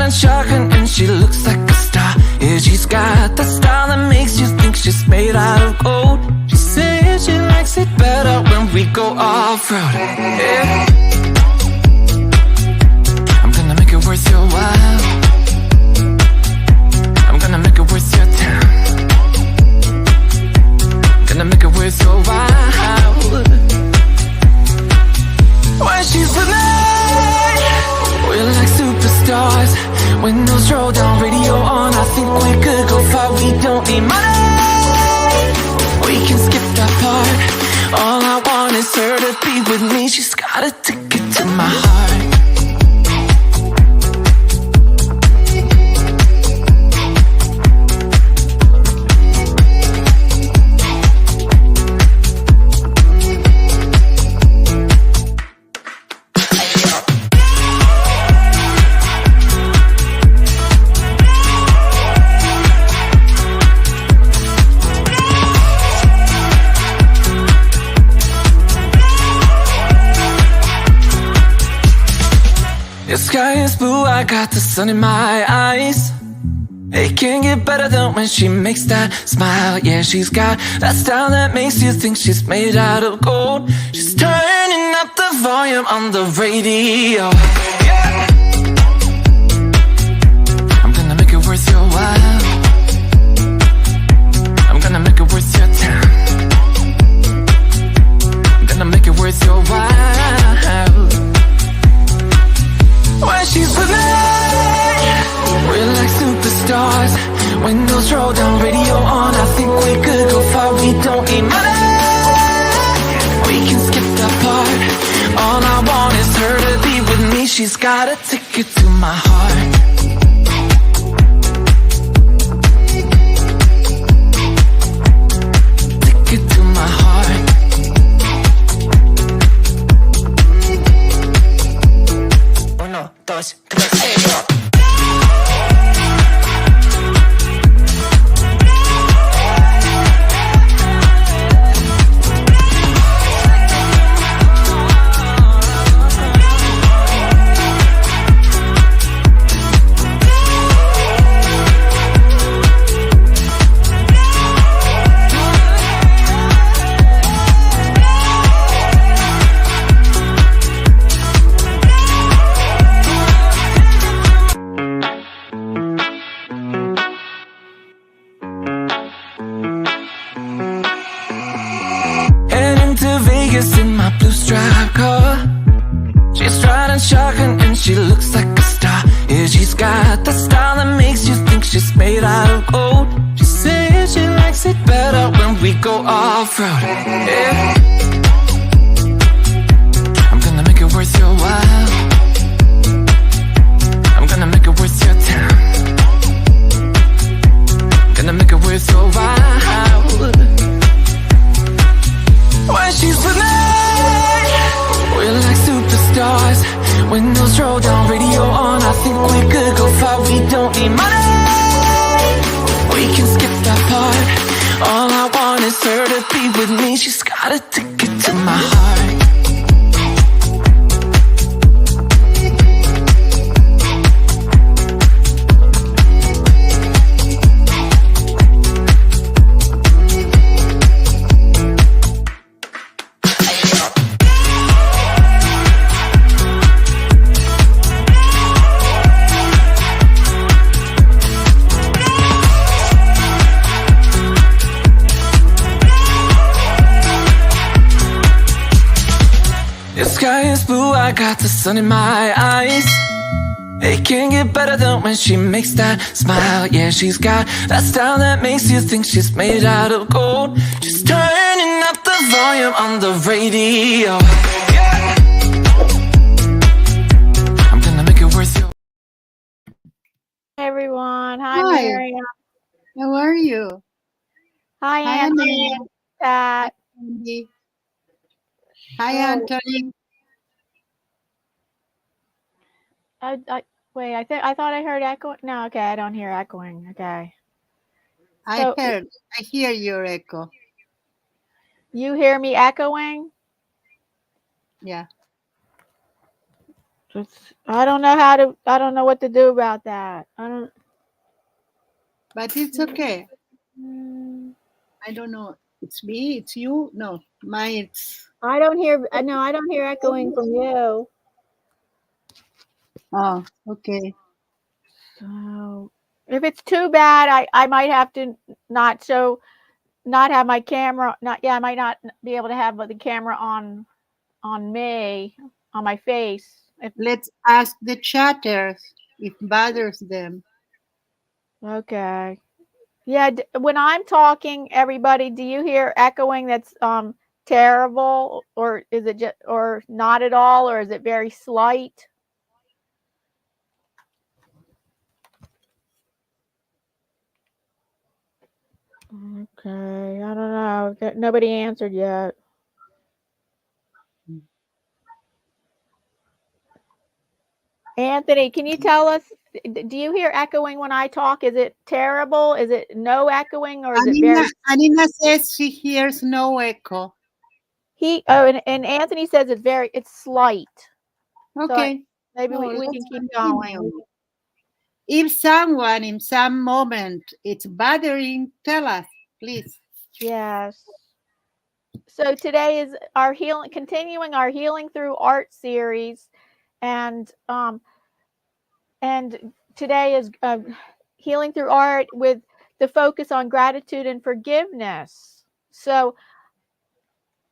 and shocking, and she looks like a star. Yeah, she's got the style that makes you think she's made out of gold. She says she likes it better when we go off-road. Yeah. I'm gonna make it worth your while. I'm gonna make it worth your time. Gonna make it worth your while. When she's with me, we're like superstars. Windows roll down, radio on. I think we could go far. We don't need money. We can skip that part. All I want is her to be with me. She's got a ticket to my heart. The sky is blue, I got the sun in my eyes. It can't get better than when she makes that smile. Yeah, she's got that style that makes you think she's made out of gold. She's turning up the volume on the radio. Yeah. I'm gonna make it worth your while. I'm gonna make it worth your time. I'm gonna make it worth your while. When she's with me, we're like superstars. Windows roll down, radio on. I think we could go far. We don't need money. We can skip that part. All I want is her to be with me. She's got a ticket to my heart. Ticket to my heart. Uno, dos, tres, in my blue striped car. She's riding shotgun and she looks like a star. Yeah, she's got the style that makes you think she's made out of gold. She says she likes it better when we go off-road. Yeah. I'm gonna make it worth your while. I'm gonna make it worth your time. Gonna make it worth your while. When she's with me, we're like superstars. Windows roll down, radio on. I think we could go far. We don't need money. We can skip that part. All I want is her to be with me. She's got a ticket to my heart. The sky is blue, I got the sun in my eyes. It can't get better than when she makes that smile. Yeah, she's got that style that makes you think she's made out of gold. She's turning up the volume on the radio. Yeah. I'm gonna make it worth your. Hey everyone. Hi, Hi. Myriam. How are you? Hi, Hi, Anthony. Anthony. Pat. Andy. Hi, So, Anthony. wait, I thought I heard echo. No, okay, I don't hear echoing. Okay. I So hear your echo. you hear me echoing? Yeah. I don't know how to. I don't know what to do about that. I don't. But it's okay. Mm, I don't know. It's me, it's you. No, mine it's. I don't hear. No, I don't hear echoing from you. Oh, okay. So if it's too bad, I might have to not show, not have my camera. Not yeah, I might not be able to have the camera on me, on my face. If Let's ask the chatters if bothers them. okay. Yeah, when I'm talking, everybody, do you hear echoing that's terrible, or is it just, or not at all, or is it very slight? Okay, I don't know. Nobody answered yet. Anthony, can you tell us? Do you hear echoing when I talk? Is it terrible? Is it no echoing, or is it Anina, very? Anina says she hears no echo. And Anthony says it's slight. So Okay. maybe So we can let's keep going. continue. If someone in some moment it's bothering, tell us, please. Yes. So today is our healing, continuing our healing through art series, and today is healing through art with the focus on gratitude and forgiveness. So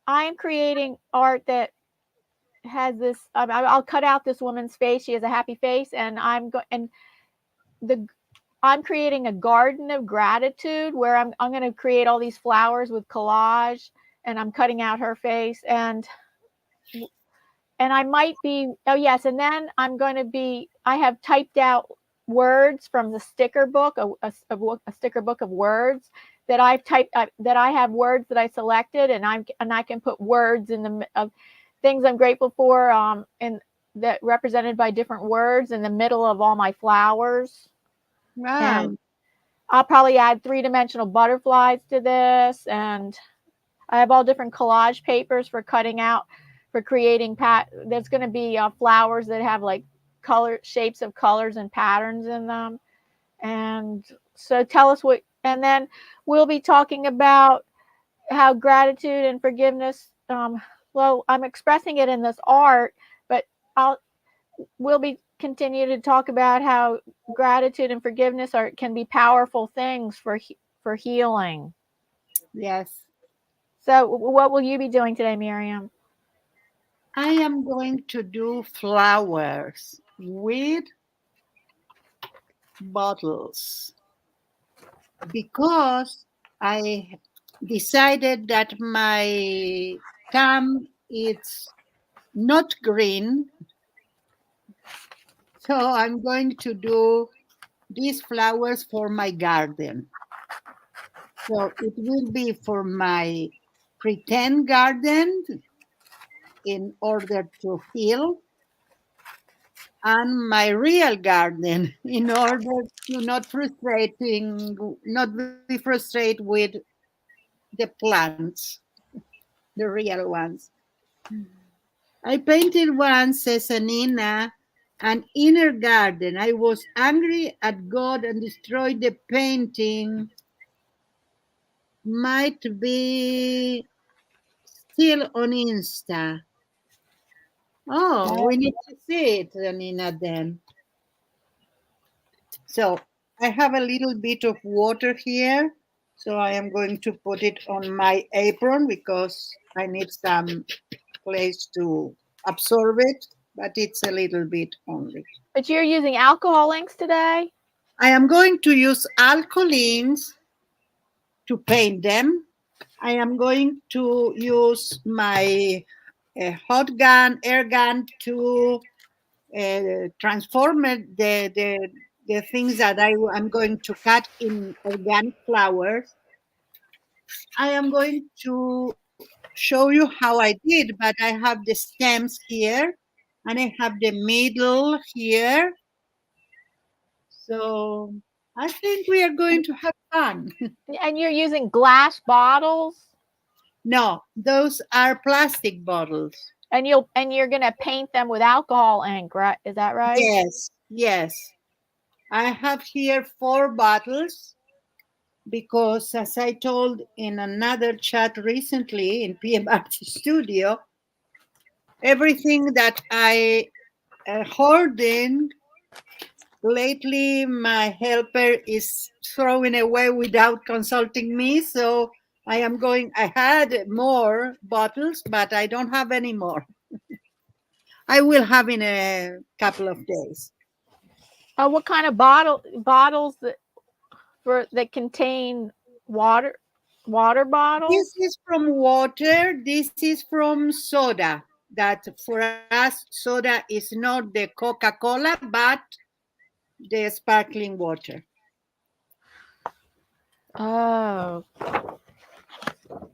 I am creating art that has this. I'll cut out this woman's face. She has a happy face, and the I'm creating a garden of gratitude where I'm going to create all these flowers with collage, and I'm cutting out her face, and I might be, oh yes, and then I'm going to be, I have typed out words from the sticker book, a sticker book of words that I've typed, that I have words that I selected, and I can put words in the of things I'm grateful for, and that represented by different words in the middle of all my flowers. Wow. And I'll probably add three-dimensional butterflies to this, and I have all different collage papers for cutting out, for creating there's going to be flowers that have like color shapes of colors and patterns in them. And so tell us what, and then we'll be talking about how gratitude and forgiveness, well, I'm expressing it in this art, but I'll we'll be continue to talk about how gratitude and forgiveness can be powerful things for healing. Yes. So what will you be doing today, Myriam? I am going to do flowers with bottles because I decided that my thumb is not green. So I'm going to do these flowers for my garden. So it will be for my pretend garden in order to heal, and my real garden in order to not be frustrated with the plants, the real ones. I painted once, says Anina, an inner garden. I was angry at God and destroyed the painting. Might be still on Insta. Oh, we need to see it, Anina, then. So I have a little bit of water here. So I am going to put it on my apron because I need some place to absorb it, but it's a little bit only. But you're using alcohol inks today? I am going to use alcoholins to paint them. I am going to use my hot gun, air gun to transform the things that I'm going to cut in organic flowers. I am going to show you how I did, but I have the stems here and I have the middle here. So I think we are going to have fun. And you're using glass bottles? No, those are plastic bottles. And you're gonna paint them with alcohol ink, right? Is that right? Yes, yes. I have here 4 bottles because, as I told in another chat recently in PMRT Studio, everything that I hoarding lately, my helper is throwing away without consulting me. So I had more bottles, but I don't have any more. I will have in a couple of days. What kind of bottles that contain water? Water bottles? This is from water. This is from soda. That for us, soda is not the Coca-Cola, but the sparkling water. Oh.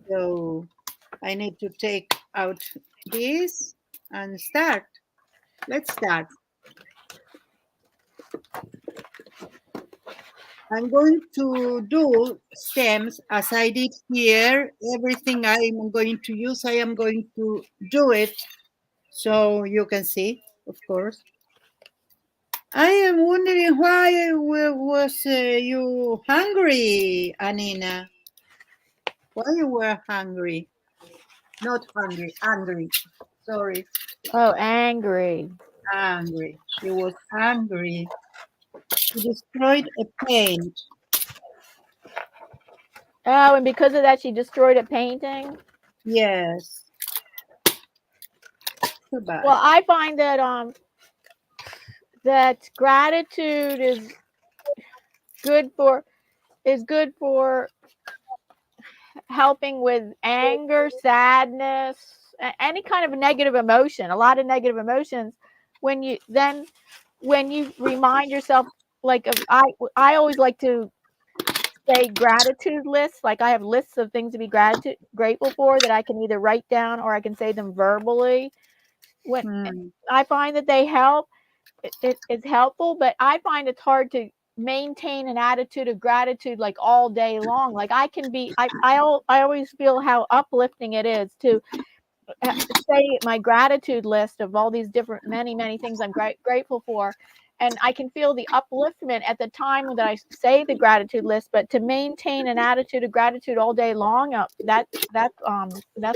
So I need to take out this and start. Let's start. I'm going to do stems as I did here. Everything I'm going to use, I am going to do it so you can see, of course. I am wondering why was you hungry, Anina? Why you were hungry? Not hungry, angry. Sorry, Oh, angry. angry. She was angry. She destroyed a paint. Oh, and because of that, she destroyed a painting. Yes. Too bad. Well, I find that gratitude good for good for helping with anger, sadness, any kind of negative emotion. A lot of negative emotions. When you remind yourself, like I always like to say gratitude lists. Like I have lists of things to be grateful for that I can either write down or I can say them verbally. When I find that they help, it's helpful, but I find it's hard to maintain an attitude of gratitude like all day long. Like I can be, I always feel how uplifting it is to say my gratitude list of all these different, many things I'm grateful for. And I can feel the upliftment at the time that I say the gratitude list, but to maintain an attitude of gratitude all day long, that's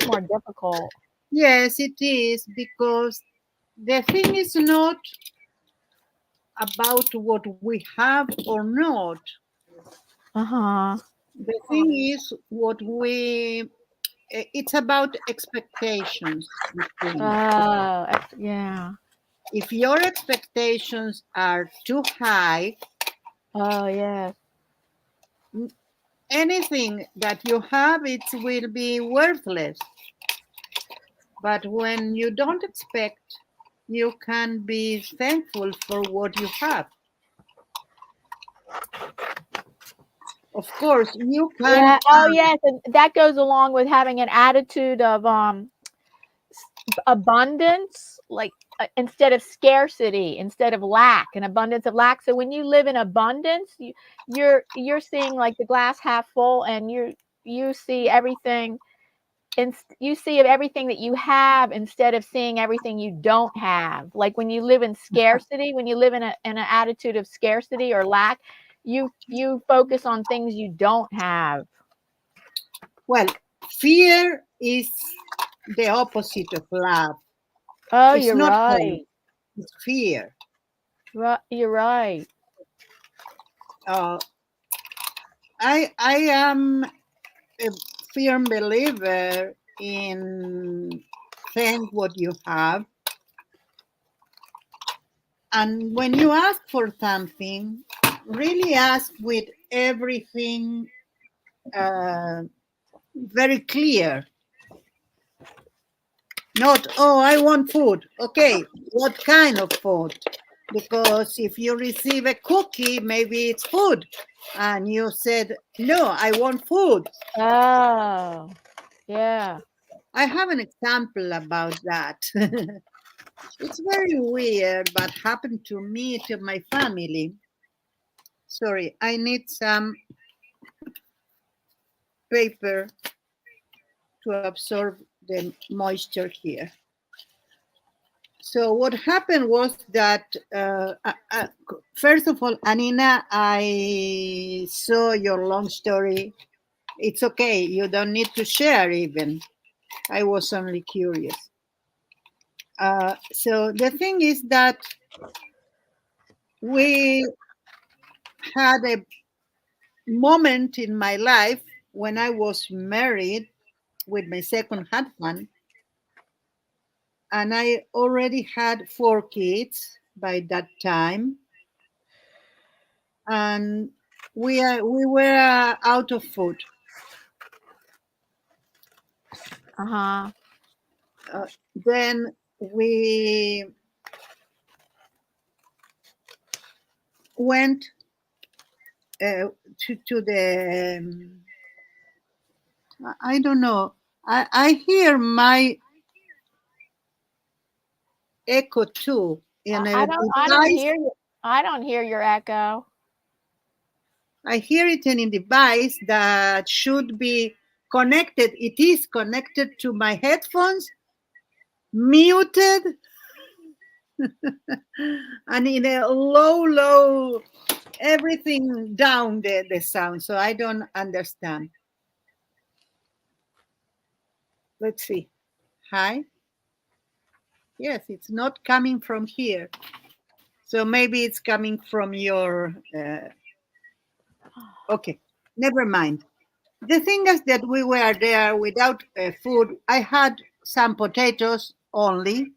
more difficult. Yes, it is, because the thing is not about what we have or not. Uh-huh. The thing is it's about expectations, I think. Oh, yeah. If your expectations are too high, Oh, yes. anything that you have, it will be worthless. But when you don't expect, you can be thankful for what you have. Of course, you can. Yeah. Oh, yes. And that goes along with having an attitude of abundance, like instead of scarcity, instead of lack, an abundance of lack. So when you live in abundance, you're seeing like the glass half full, and you see everything. And you see everything that you have instead of seeing everything you don't have. Like when you live in scarcity, when you live in an attitude of scarcity or lack, you focus on things you don't have. Well, fear is the opposite of love. Oh, It's you're not hope, right. it's fear. You're right. Uh, I am a firm believer in thank what you have. And when you ask for something, really ask with everything very clear. Not, oh, I want food. Okay, what kind of food? Because if you receive a cookie, maybe it's food. And you said, no, I want food. Oh, yeah. I have an example about that. It's very weird, but happened to me, to my family. Sorry, I need some paper to absorb the moisture here. So what happened was that first of all, Anina, I saw your long story. It's okay. You don't need to share even. I was only curious. So the thing is that we had a moment in my life when I was married with my second husband, and I already had 4 kids by that time, and we were out of food. Uh-huh. Then we went to the I don't know. I hear my echo too in a I don't device. hear you. I don't hear your echo. I hear it in a device that should be connected. It is connected to my headphones, muted, and in a low, everything down the sound. So I don't understand. Let's see. Hi. Yes, it's not coming from here. So maybe it's coming from your. Okay, never mind. The thing is that we were there without food. I had some potatoes only,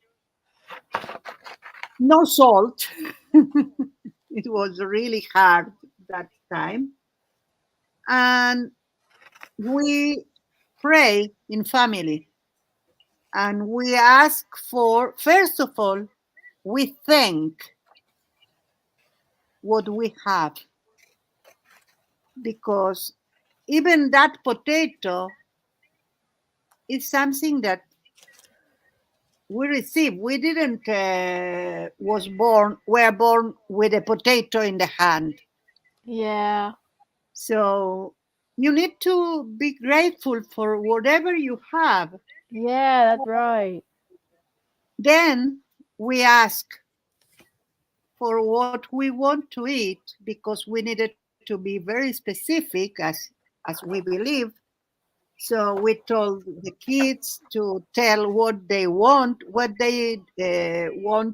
no salt. It was really hard that time. And we pray in family and we ask for, first of all, we thank what we have because even that potato is something that we receive. We didn't were born with a potato in the hand. Yeah. So you need to be grateful for whatever you have. Yeah, that's right. Then we ask for what we want to eat because we needed to be very specific as we believe. So we told the kids to tell what they want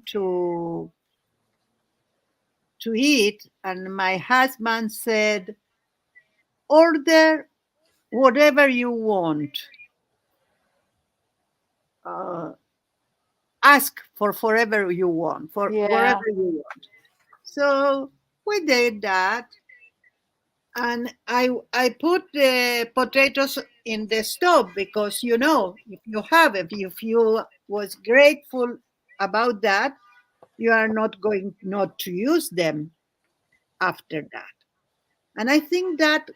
to eat, and my husband said, "Order whatever you want. Uh, ask for forever you want, for Yeah. wherever you want." So we did that, and I put the potatoes in the stove because if you was grateful about that, you are not going not to use them after that. And I think that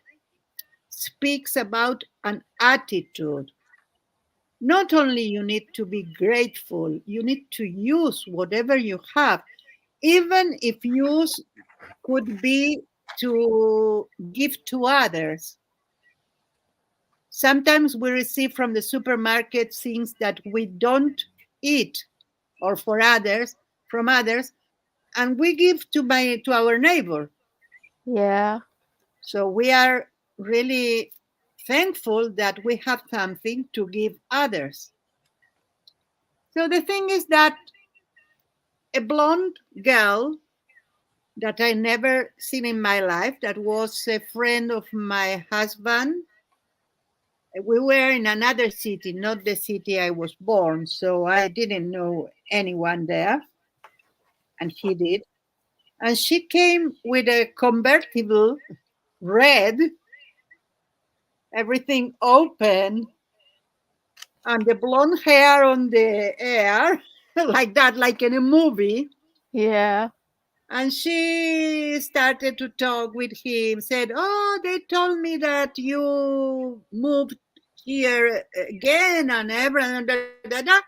speaks about an attitude. Not only you need to be grateful, you need to use whatever you have, even if use could be to give to others. Sometimes we receive from the supermarket things that we don't eat or for others from others, and we give to our neighbor. Yeah. So we are really thankful that we have something to give others. So the thing is that a blonde girl that I never seen in my life, that was a friend of my husband. We were in another city, not the city I was born, so I didn't know anyone there, and he did. And she came with a convertible, red, everything open, and the blonde hair on the air, like that, like in a movie. Yeah. And she started to talk with him, said, "Oh, they told me that you moved here again and ever, and da, da, da.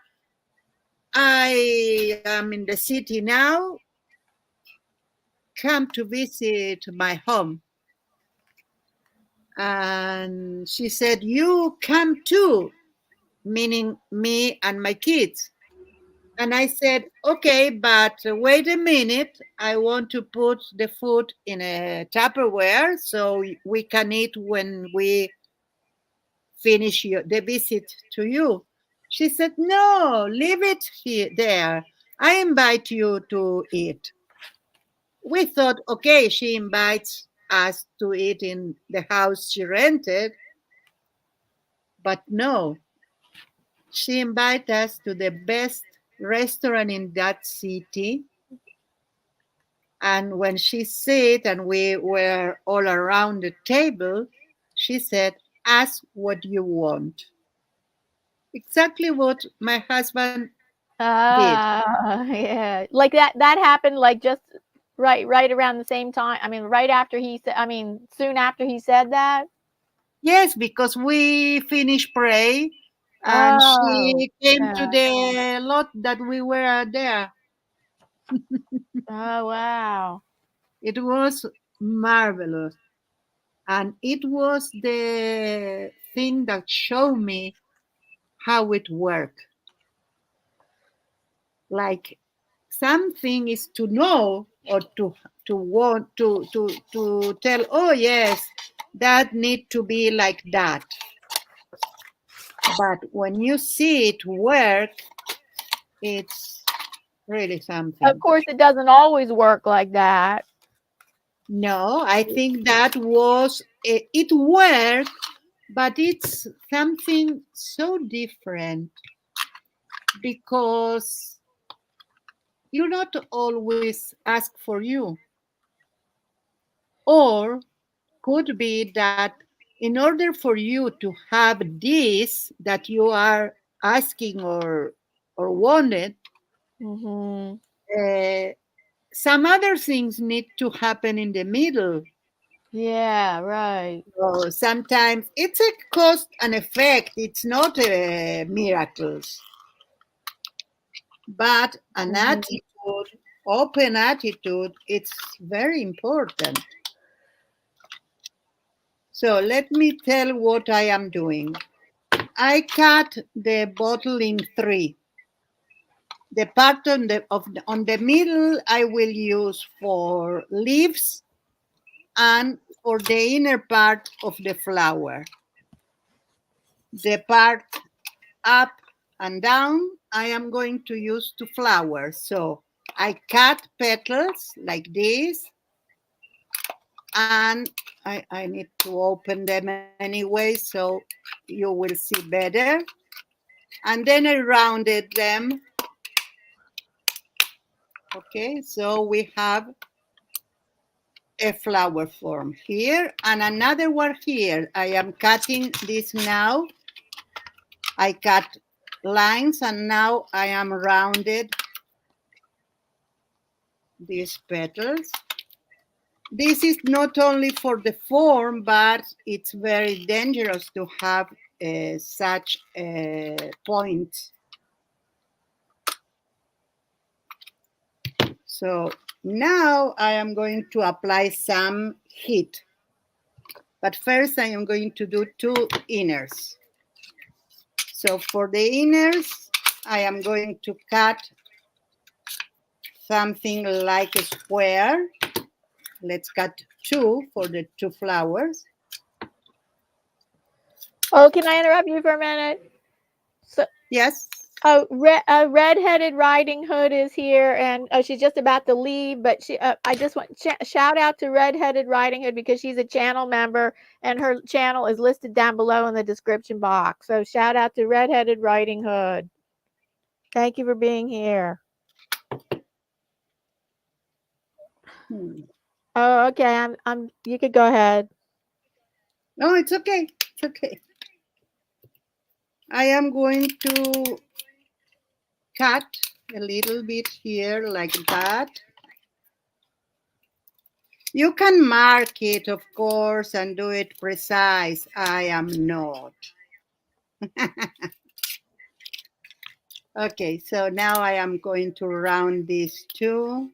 I am in the city now. Come to visit my home." And she said, "You come too," meaning me and my kids. And I said, okay, but wait a minute. I want to put the food in a Tupperware so we can eat when we finish the visit to you. She said, no, leave it here, there. I invite you to eat. We thought, okay, she invites us to eat in the house she rented, but no, she invited us to the best restaurant in that city. And when she said, and we were all around the table, she said, ask what you want. Exactly what my husband did. Ah, yeah. Like that happened like just right around the same time. I mean, right after he said, I mean, soon after he said that. Yes, because we finished pray and Oh, she came to yeah. the lot that we were there. Oh, wow. It was marvelous. And it was the thing that showed me how it worked. Like something is to know or to want to tell, oh yes, that need to be like that. But when you see it work, it's really Of something. course, it doesn't always work like that. No, I think that was it worked, but it's something so different because you not always ask for you, or could be that in order for you to have this that you are asking or wanted, Hmm. uh, some other things need to happen in the middle. Yeah, right. So sometimes it's a cause and effect. It's not miracles, but an Hmm. attitude, open attitude. It's very important. So let me tell what I am doing. I cut the bottle in three. The part on the middle I will use for leaves and for the inner part of the flower. The part up and down I am going to use to flower. So I cut petals like this, and I need to open them anyway so you will see better. And then I rounded them. Okay, so we have a flower form here and another one here. I am cutting this now. I cut lines and now I am rounded these petals. This is not only for the form, but it's very dangerous to have such a point. So now I am going to apply some heat. But first I am going to do two inners. So for the inners, I am going to cut something like a square. Let's cut two for the two flowers. Oh, can I interrupt you for a minute? So, Yes. oh, Red-Headed Riding Hood is here, and she's just about to leave. But I just want shout out to Red-Headed Riding Hood because she's a channel member, and her channel is listed down below in the description box. So shout out to Red-Headed Riding Hood. Thank you for being here. Hmm. Oh, okay. I'm. You could go ahead. No, it's okay. It's okay. I am going to cut a little bit here like that. You can mark it, of course, and do it precise. I am not. Okay, so now I am going to round these two.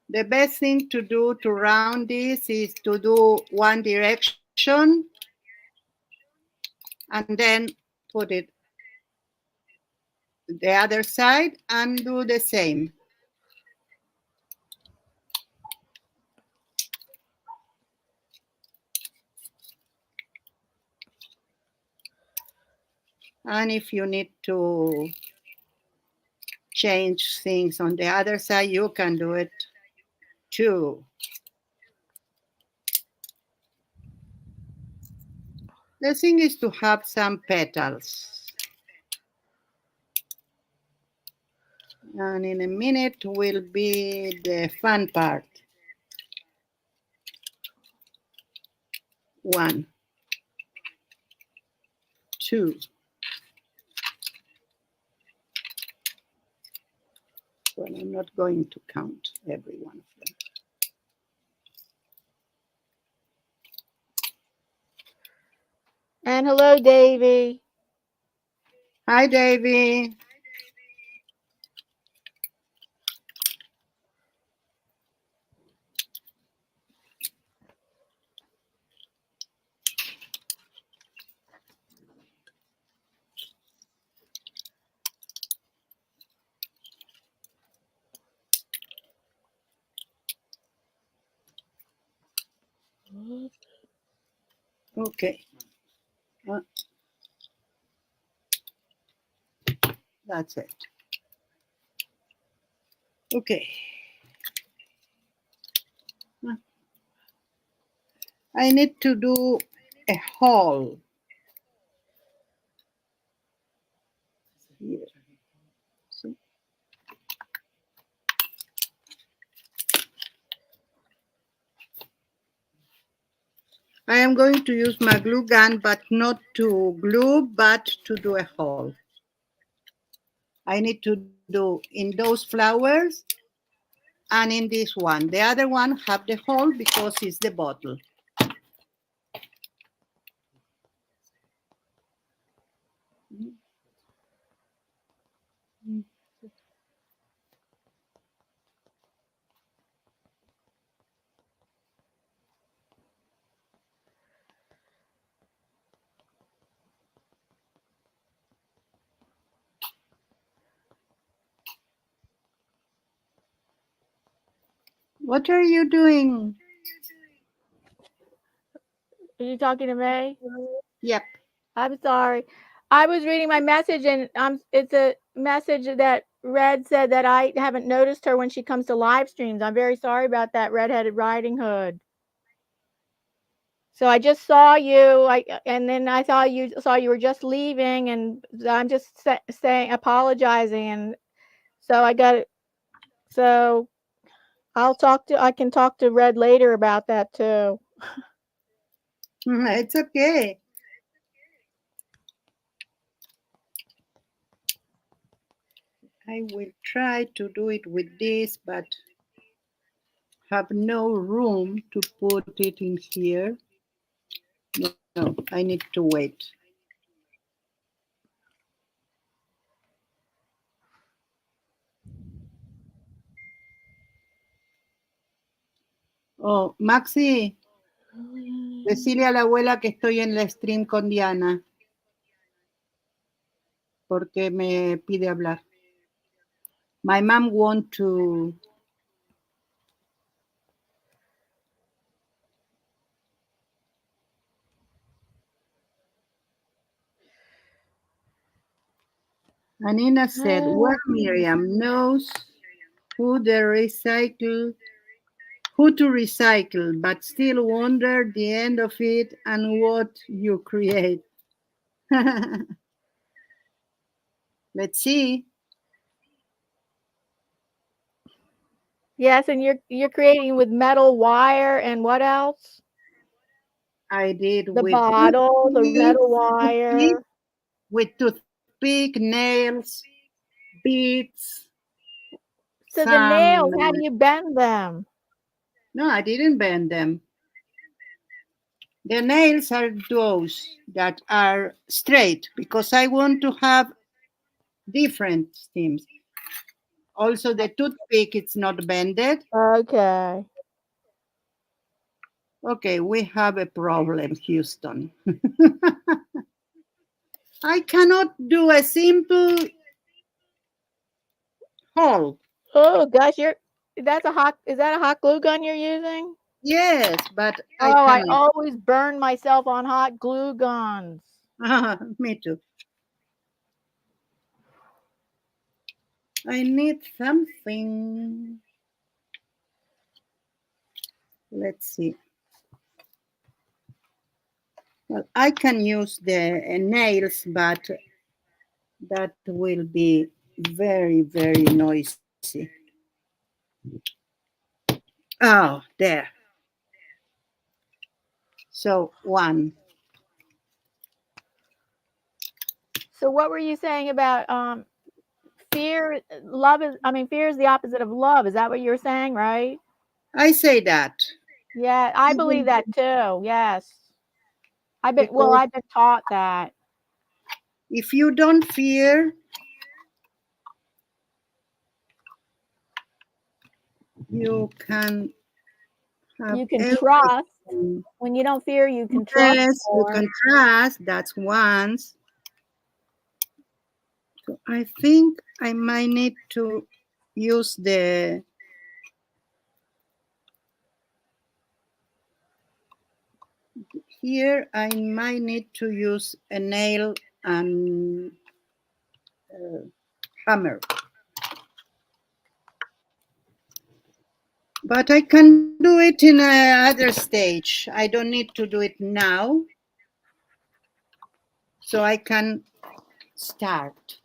The best thing to do to round this is to do one direction and then put it the other side and do the same. And if you need to change things on the other side, you can do it too. The thing is to have some petals. And in a minute will be the fun part. 1, 2. Well, I'm not going to count every one of them. And hello, Davy. Hi, Davy. Okay. That's it. Okay. I need to do a hole here. See? I am going to use my glue gun, but not to glue, but to do a hole. I need to do in those flowers and in this one. The other one have the hole because it's the bottle. What are you doing? Are you talking to me? Yep. I'm sorry. I was reading my message, and it's a message that Red said that I haven't noticed her when she comes to live streams. I'm very sorry about that, Redheaded Riding Hood. So I just saw you, and then I saw you were just leaving, and I'm just saying apologizing, and so I got it. So I can talk to Red later about that too. It's okay. I will try to do it with this, but have no room to put it in here. No, I need to wait. Oh, Maxi, decirle a la abuela que estoy en la stream con Diana, porque me pide hablar. My mom want to... Anina said, well, Myriam knows who to recycle, but still wonder the end of it and what you create. Let's see. Yes, and you're creating with metal wire and what else? I did The with bottle, the metal wire. toothpick, nails, beads, So the some... nails, how do you bend them? No, I didn't bend them. The nails are those that are straight because I want to have different stems. Also, the toothpick, it's not bended. Okay. Okay, we have a problem, Houston. I cannot do a simple hole. Oh gosh, is that a hot glue gun you're using? Yes, but I Oh, I cannot. always burn myself on hot glue guns. Me too. I need something. Let's see. Well, I can use the nails, but that will be very, very noisy. Oh, there. So one. So what were you saying about fear? Fear is the opposite of love. Is that what you're saying, right? I say that Yeah, I believe even that too. Yes. because I've been taught that. if you don't fear, you can have You can trust. everything. When you don't fear, you can trust Yes, you more. can trust. That's once. So I think I might need to use the here. I might need to use a nail and hammer. But I can do it in another stage. I don't need to do it now. So I can start.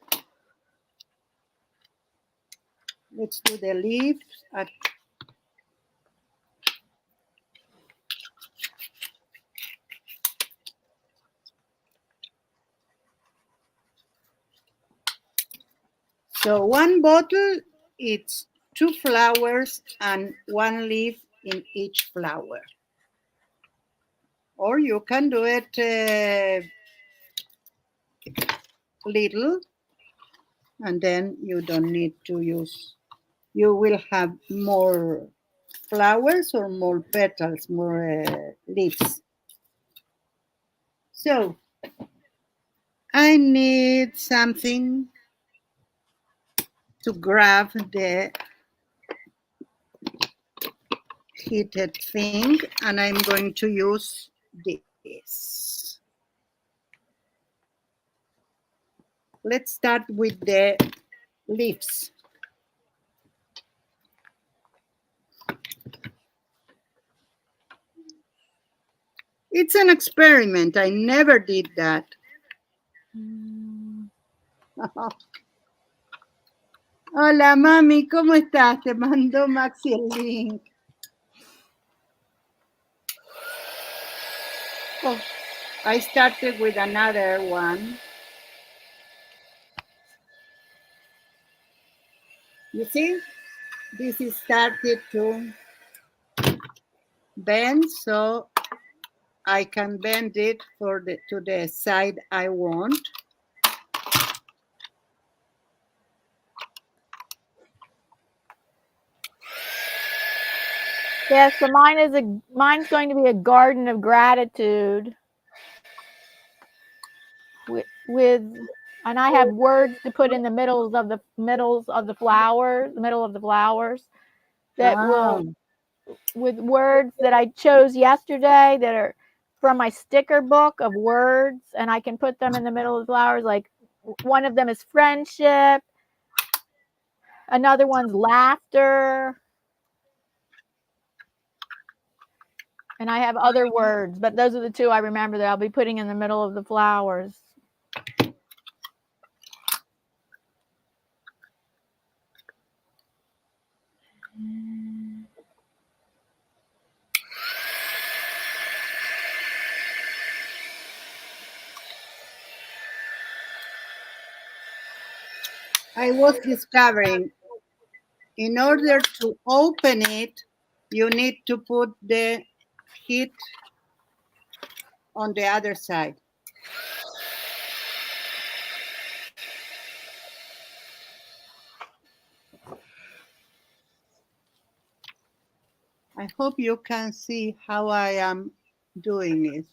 Let's do the leaves. So one bottle, it's 2 flowers and 1 leaf in each flower. Or you can do it little, and then you don't need to use. You will have more flowers or more petals, more leaves. So I need something to grab the heated thing, and I'm going to use this. Let's start with the leaves. It's an experiment. I never did that. Hola, mami, ¿cómo estás? Te mandó Maxi el link. Oh, I started with another one. You see, this is started to bend, so I can bend it to the side I want. Yes, so mine's going to be a garden of gratitude with and I have words to put in the middle of the flowers that will with words that I chose yesterday that are from my sticker book of words, and I can put them in the middle of the flowers. Like one of them is friendship, another one's laughter, and I have other words, but those are the two I remember that I'll be putting in the middle of the flowers. I was discovering in order to open it, you need to put the heat on the other side. I hope you can see how I am doing it.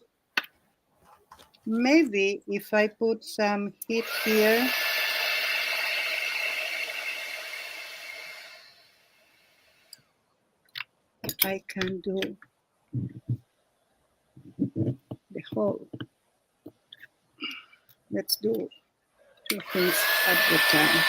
Maybe if I put some heat here, I can do the whole. Let's do 2 things at the time.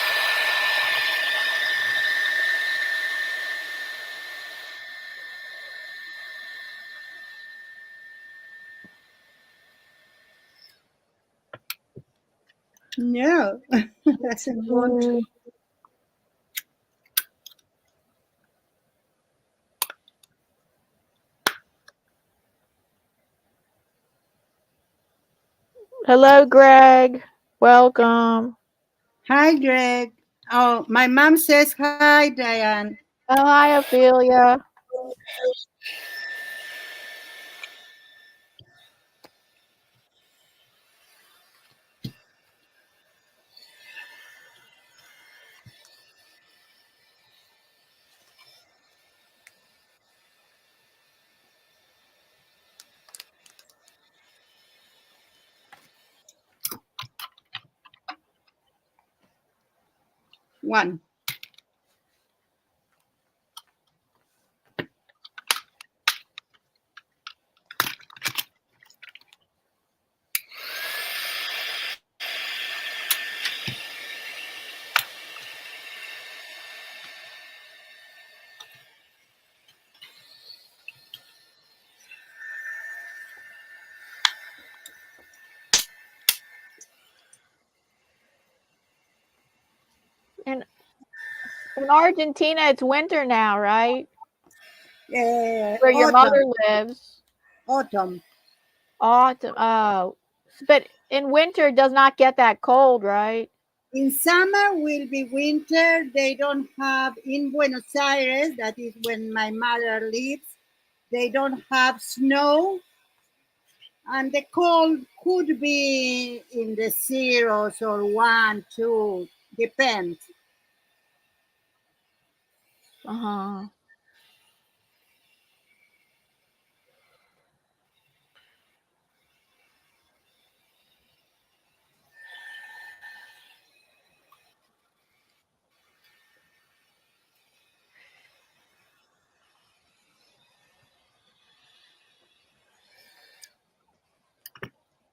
No, doesn't want to. Hello, Greg. Welcome. Hi, Greg. Oh, my mom says hi, Diane. Oh, hi, Ophelia. One. In Argentina, it's winter now, right? Where your Autumn. mother lives. Autumn. Autumn. Oh, but in winter, it does not get that cold, right? In summer will be winter. They don't have, in Buenos Aires, that is when my mother lives, they don't have snow. And the cold could be in the zeros or 1, 2, depends. Uh-huh.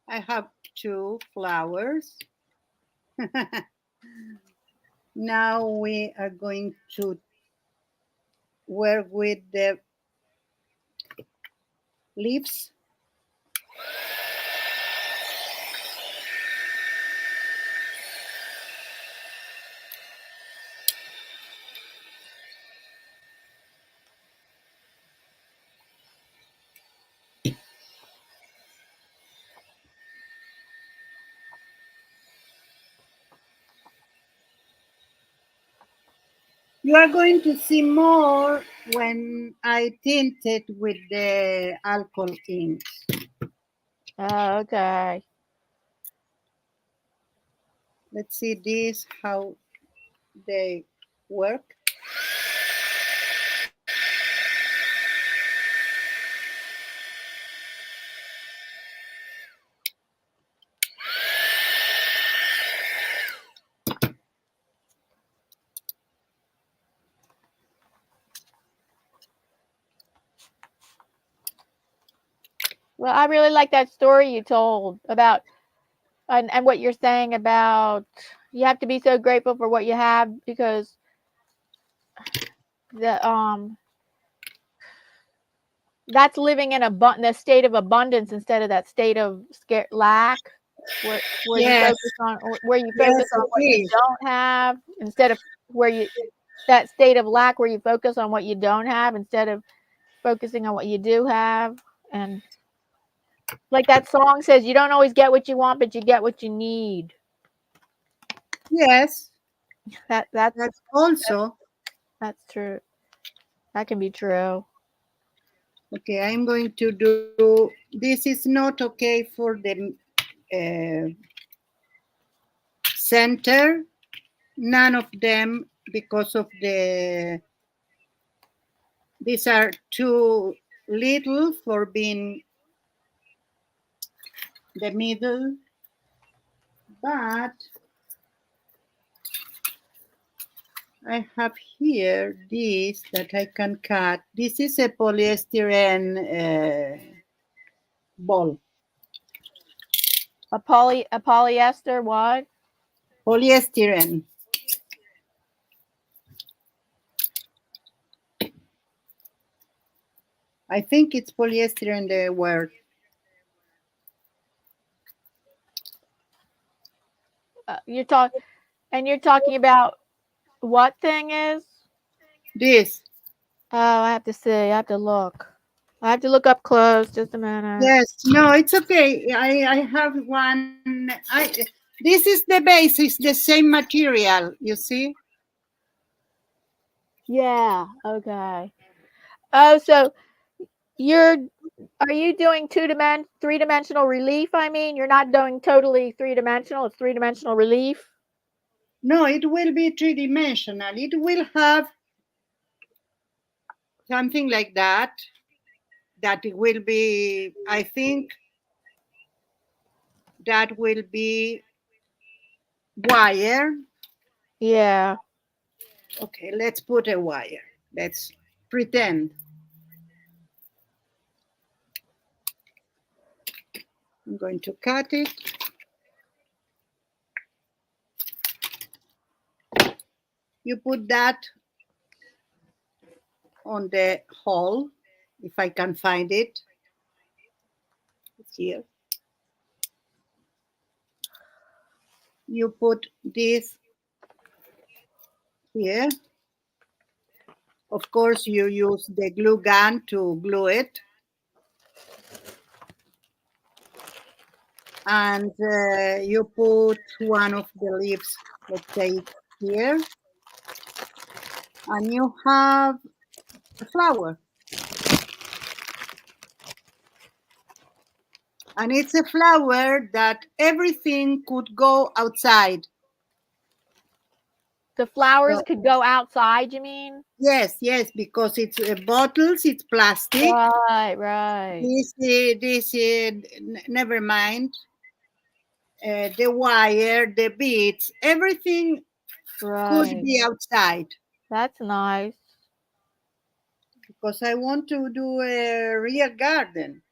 I have 2 flowers. Now we are going to work with the leaves. You are going to see more when I tint it with the alcohol inks. Oh, okay. Let's see this, how they work. Well, I really like that story you told about and what you're saying about you have to be so grateful for what you have because the that's living in the state of abundance instead of that state of lack where you Yes, focus on where you yes, focus on what it you is. don't have instead of where you that state of lack where you focus on what you don't have instead of focusing on what you do have. And like that song says, you don't always get what you want, but you get what you need. Yes, That's that's also. that's true. That can be true. Okay, I'm going to do, this is not okay for the center, none of them because of the These are too little for being the middle, but I have here this that I can cut. This is a polystyrene ball. A polyester what? Polystyrene. I think it's polyester the word. You're talking about what thing is? This. Oh, I have to see. I have to look. I have to look up close. Just a minute. Yes, no, it's okay. I have one. This is the base. It's the same material. You see? Yeah. Okay. Oh, so you're are you doing 3-dimensional relief? I mean, you're not doing totally 3-dimensional. It's 3-dimensional relief. No, it will be three-dimensional. It will have something like that. That it will be. I think that will be wire. Yeah. Okay, let's put a wire. Let's pretend. I'm going to cut it. You put that on the hole, if I can find it. It's here. You put this here. Of course, you use the glue gun to glue it. And you put one of the leaves, let's say here. And you have a flower. And it's a flower that everything could go outside. The flowers So, could go outside, you mean? yes, yes, because it's bottles, it's plastic. Right. Never mind. The wire, the beads, everything could Right. be outside. That's nice. Because I want to do a real garden.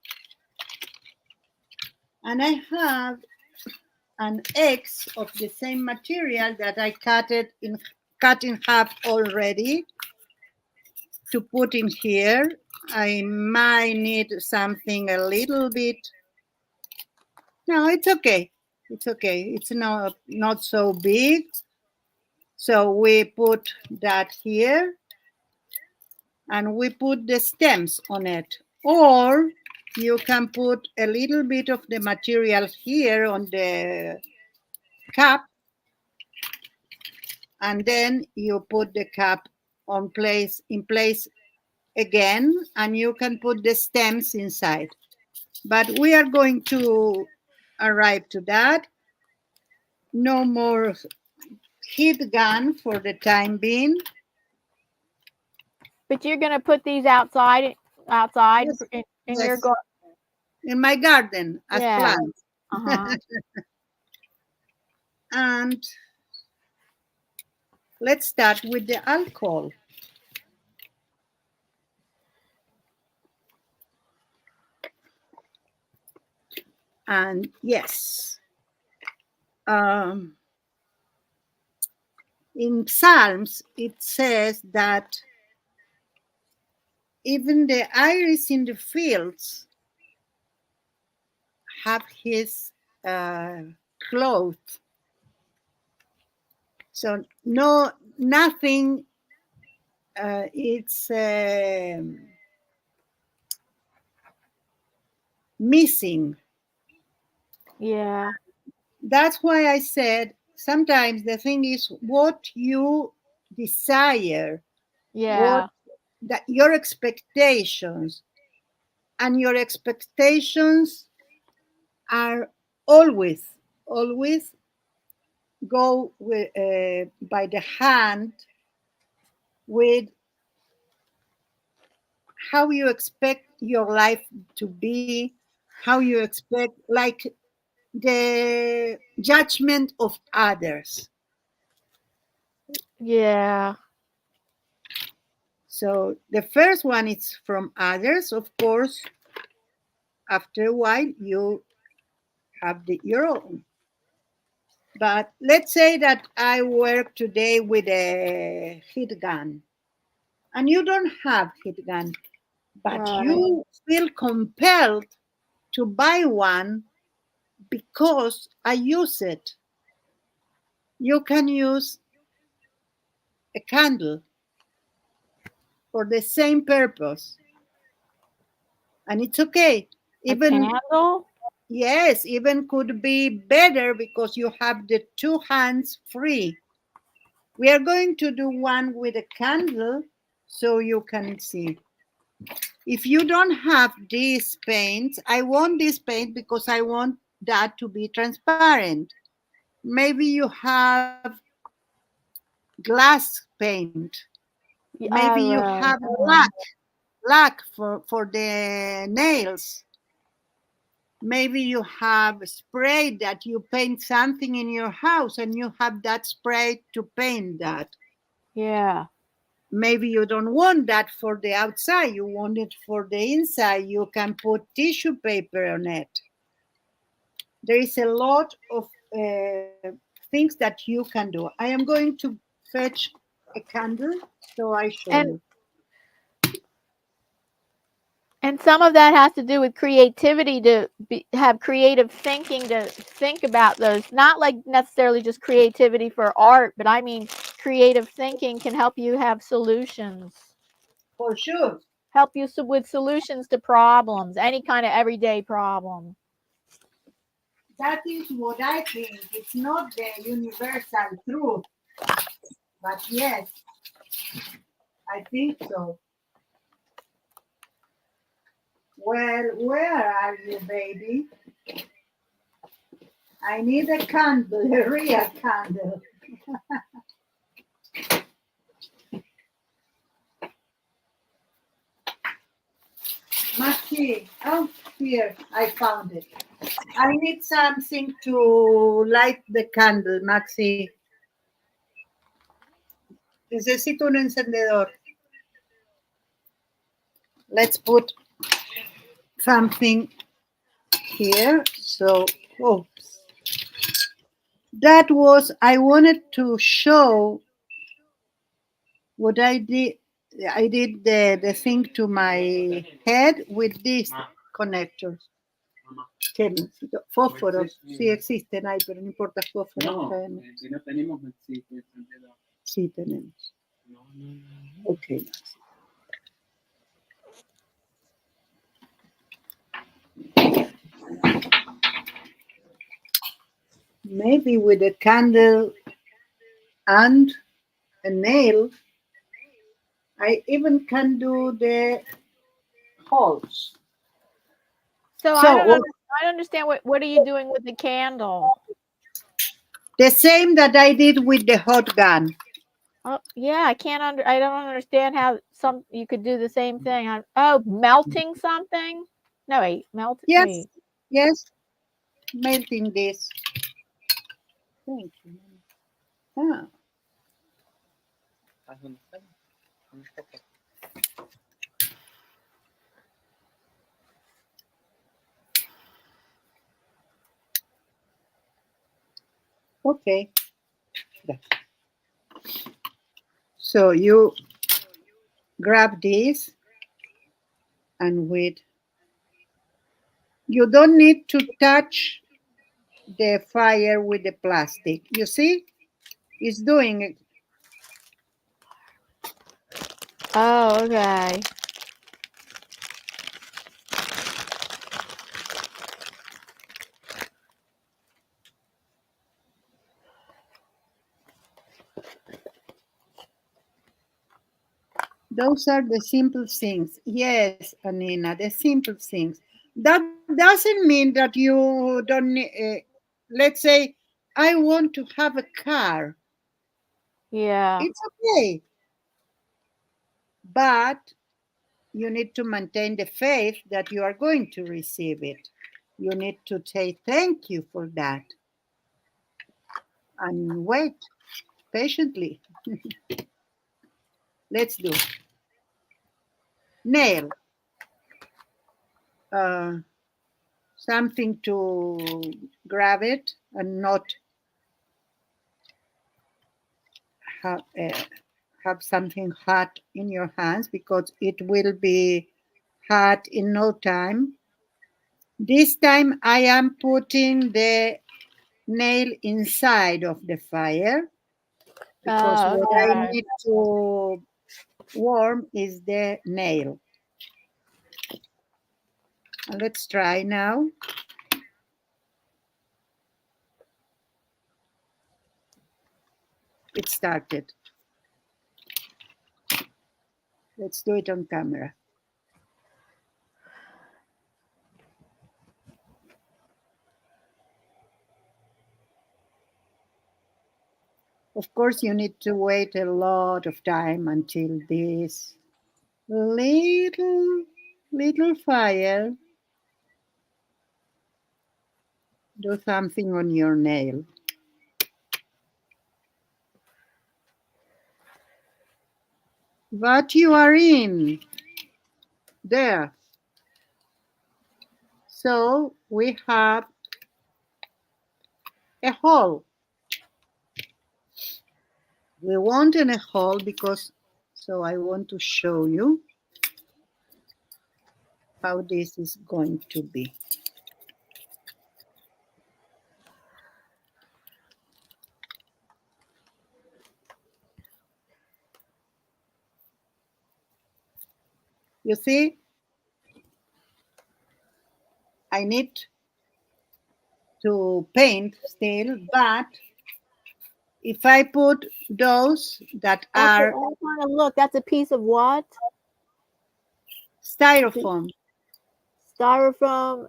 And I have an X of the same material that I cut in half already to put in here. I might need something a little bit. No, it's okay. It's okay. It's not so big. So we put that here and we put the stems on it. Or you can put a little bit of the material here on the cup, and then you put the cup in place again, and you can put the stems inside. But we are going to arrive to that. No more heat gun for the time being. But you're gonna put these outside Yes, in your yes, in my garden as yeah. plants. Uh-huh. And let's start with the alcohol. And yes, in Psalms, it says that even the iris in the fields have his clothes. So nothing. It's missing. Yeah. That's why I said sometimes the thing is what you desire, what Yeah. that your expectations, and your expectations are always go with, by the hand with how you expect your life to be, how you expect, like the judgment of others. Yeah. So the first one is from others. Of course, after a while, you have your own. But let's say that I work today with a heat gun, and you don't have heat gun, but Right. you feel compelled to buy one because I use it. You can use a candle for the same purpose, and it's okay. A Even candle? yes, even could be better because you have the two hands free. We are going to do one with a candle so you can see. If you don't have these paints, I want this paint because I want that to be transparent. Maybe you have glass paint. Maybe All you have right. lac for the nails. Maybe you have spray that you paint something in your house and you have that spray to paint that. Yeah. Maybe you don't want that for the outside, you want it for the inside. You can put tissue paper on it. There is a lot of things that you can do. I am going to fetch a candle so I show And you. and some of that has to do with creativity to have creative thinking to think about those. Not like necessarily just creativity for art, but I mean creative thinking can help you have solutions. For sure. Help you with solutions to problems, any kind of everyday problem. That is what I think. It's not the universal truth, but yes, I think so. Well, where are you, baby? I need a candle, a real candle. Maxi, oh, here, I found it. I need something to light the candle, Maxi. Necesito un encendedor. Let's put something here. So, oh, that was, I wanted to show what I did. I did the thing to my head with these connectors. ¿Qué necesito? Fósforos. Sí existen, hay, pero no importa fósforos. Si no tenemos, existe encendedor. Sí tenemos. Ok. Maybe with a candle and a nail, I even can do the holes. So So I don't understand what are you doing with the candle? the same that I did with the hot gun. Oh, yeah, I don't understand how some you could do the same thing. Oh, melting something? No, Yes, wait. yes, melting this. Thank you. Ah, ¿Sabes dónde está? ¿Dónde está? okay. So you grab this and with, you don't need to touch the fire with the plastic. You see? It's doing it. Oh, okay. Those are the simple things. Yes, Anina, the simple things. That doesn't mean that you don't, let's say, I want to have a car. Yeah. It's okay. But you need to maintain the faith that you are going to receive it. You need to say thank you for that and wait patiently. Let's do nail. Uh, Something to grab it and not have, have something hot in your hands because it will be hot in no time. This time I am putting the nail inside of the fire because Oh, what I okay. need to warm is the nail. And let's try now. It started. Let's do it on camera. Of course, you need to wait a lot of time until this little fire do something on your nail. But you are in there. So we have a hole. We want in a hole because, so I want to show you how this is going to be. You see, I need to paint still, but if I put those that are I'm trying to look. That's a piece of what? styrofoam, Styrofoam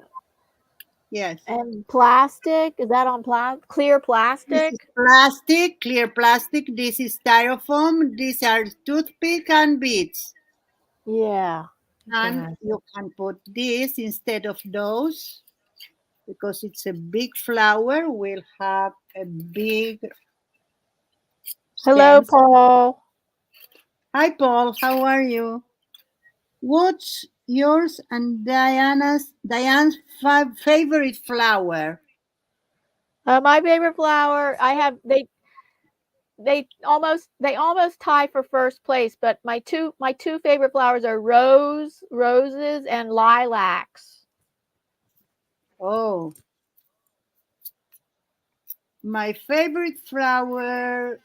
yes. and plastic. Is that on clear This plastic? is plastic, clear plastic. This is styrofoam. These are toothpick and beads. Yeah. And Okay. you can put this instead of those because it's a big flower. We'll have a big Hello, stems. Paul. Hi, Paul. How are you? What's yours and Diane's favorite flower? My favorite flower. I have they almost tie for first place, but my two favorite flowers are roses, and lilacs. Oh, my favorite flower.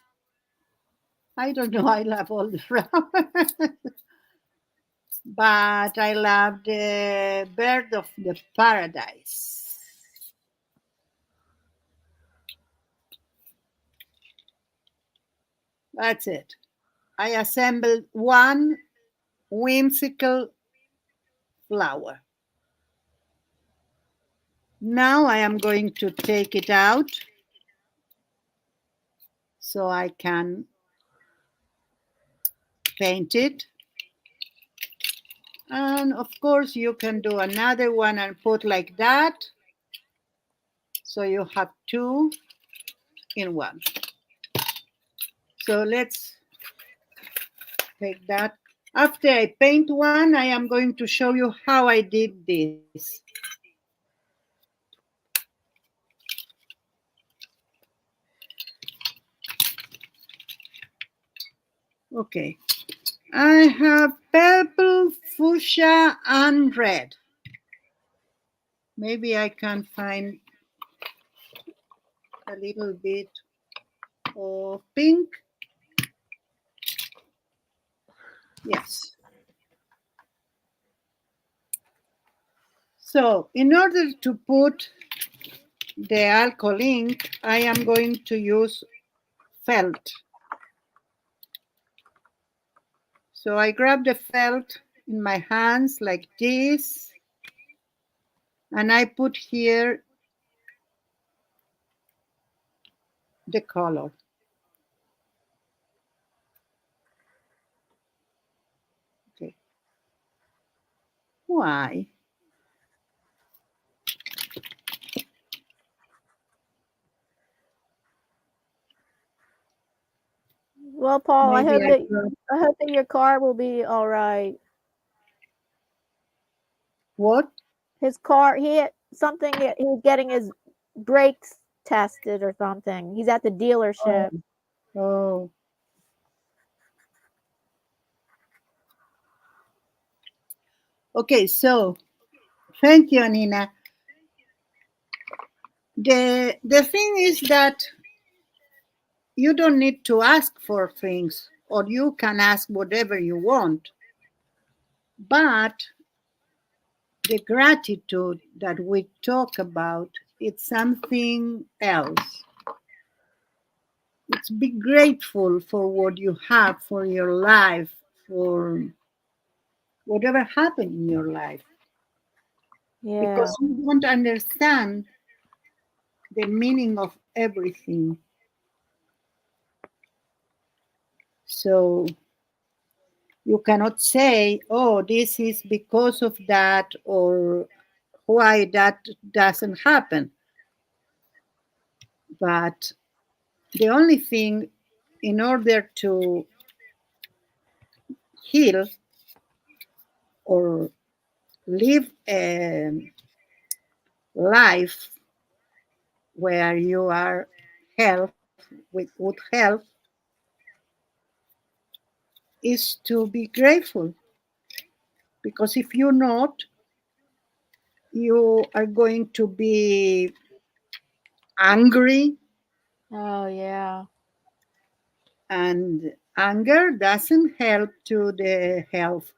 I don't know. I love all the flowers, but I love the bird of the paradise. That's it. I assembled one whimsical flower. Now I am going to take it out so I can paint it. And of course, you can do another one and put like that. So you have two in one. So let's take that. After I paint one, I am going to show you how I did this. Okay. I have purple, fuchsia, and red. Maybe I can find a little bit of pink. Yes. So in order to put the alcohol ink, I am going to use felt. So I grab the felt in my hands like this, and I put here the color. Okay. Why? Well, Paul, I Maybe hope I that could. your car will be all right. What? His car, he had something. He was getting his brakes tested or something. He's at the dealership. Oh, oh. Okay, so thank you, Anina. The thing is that you don't need to ask for things, or you can ask whatever you want. But the gratitude that we talk about, it's something else. It's be grateful for what you have, for your life, for whatever happened in your life. Yeah. Because you don't understand the meaning of everything. So you cannot say, oh, this is because of that, or why that doesn't happen. But the only thing, in order to heal or live a life where you are health with good health, is to be grateful. Because if you're not, you are going to be angry, Oh, yeah. and anger doesn't help to the health.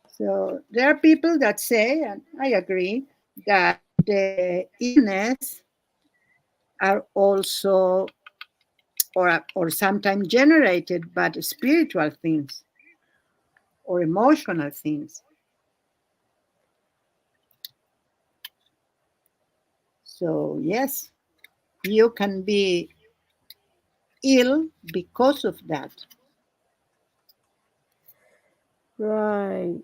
So there are people that say, and I agree, that the illness are also or sometimes generated by the spiritual things or emotional things. So yes, you can be ill because of that. Right.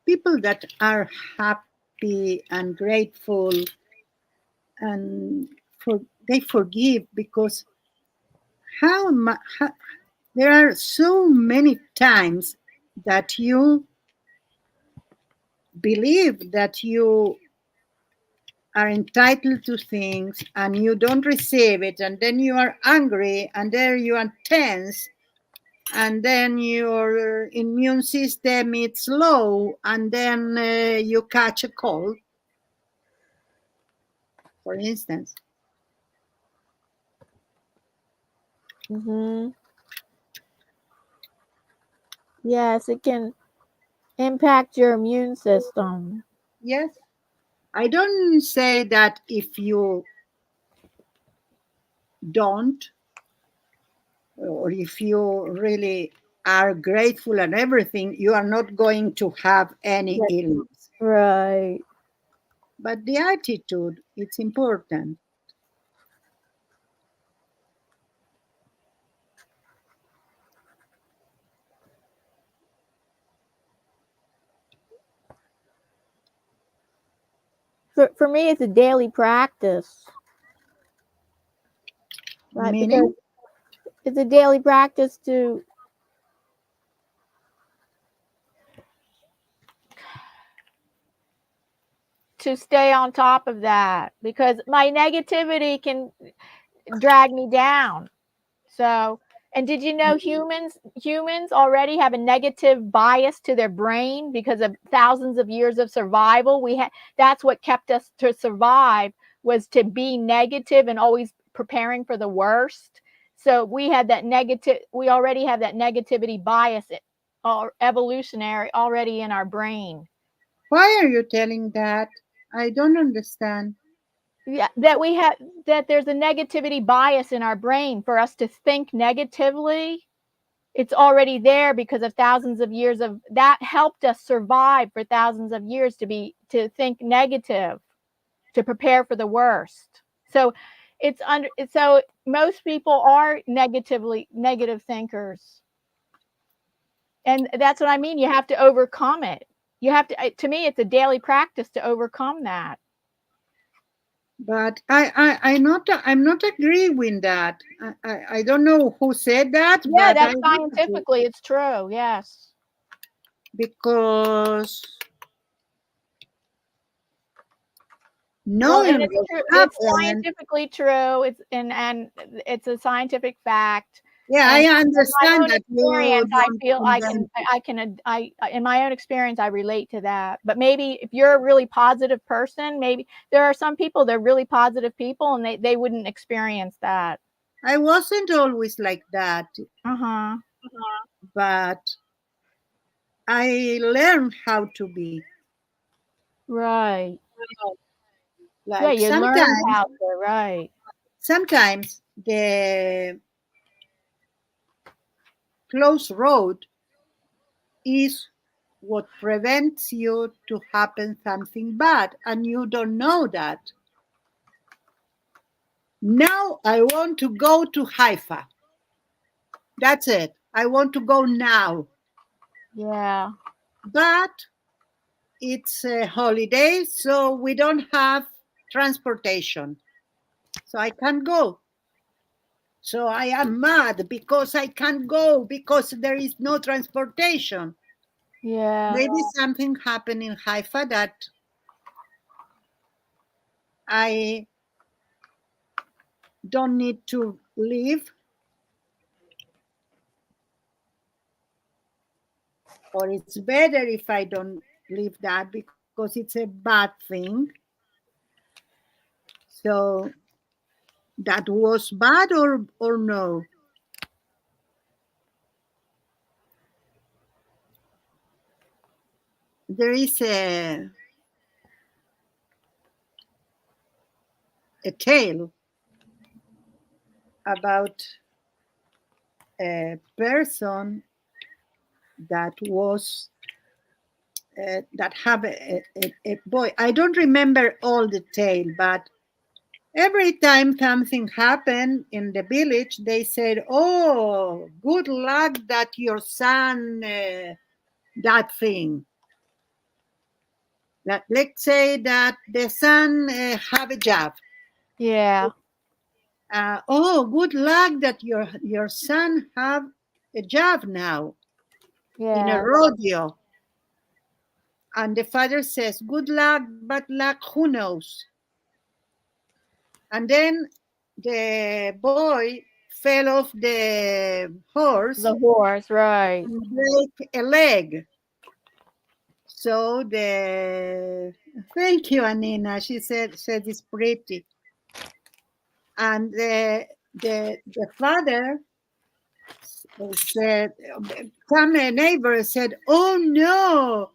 People that are happy and grateful and they forgive because how there are so many times that you believe that you are entitled to things and you don't receive it, and then you are angry, and then you are tense, and then your immune system is low, and then you catch a cold, for instance. Mm-hmm. Yes, it can impact your immune system. Yes, I don't say that if you don't, or if you really are grateful and everything, you are not going to have any Right. illness. Right. But the attitude, it's important. For me, it's a daily practice, right? Because Meaning, it's a daily practice to stay on top of that, because my negativity can drag me down. So, and did you know humans already have a negative bias to their brain because of thousands of years of survival? That's what kept us to survive, was to be negative and always preparing for the worst. So we already have that negativity bias, evolutionary already in our brain. why are you telling that? I don't understand. Yeah, that there's a negativity bias in our brain for us to think negatively. It's already there because of thousands of years of that helped us survive for thousands of years, to think negative, to prepare for the worst. So so most people are negative thinkers, and that's what I mean. You have to overcome it. You have to me, it's a daily practice to overcome that. But I'm not agree with that. I don't know who said that, Yeah, but I that's disagree. scientifically, it's true. Yes. Because Well, and knowing it's what true. It's happened, scientifically true. And it's a scientific fact. yeah, And I in my understand own that you experience, I don't feel invent. in my own experience, I relate to that. But maybe if you're a really positive person, maybe there are some people, they're really positive people, and they wouldn't experience that. I wasn't always like that, Uh-huh. but I learned how to be. Right. Yeah, Like you learn how to, right. sometimes the close road is what prevents you to happen something bad, and you don't know that. Now I want to go to Haifa. That's it. I want to go now. Yeah. But it's a holiday, so we don't have transportation. So I can't go. So I am mad because I can't go because there is no transportation. Yeah. Maybe something happened in Haifa that I don't need to leave, or it's better if I don't leave that because it's a bad thing. So that was bad or no? There is a tale about a person that was that have a boy. I don't remember all the tale, but every time something happened in the village, they said, "Oh, good luck that your son that thing." That let's say that the son have a job. Yeah. Oh, good luck that your son have a job now in a Yeah. rodeo. And the father says, "Good luck, bad luck, who knows?" And then the boy fell off the horse The horse, right. and break a leg. So the thank you, Anina. She said it's pretty. And the father said, some neighbor said, "Oh no,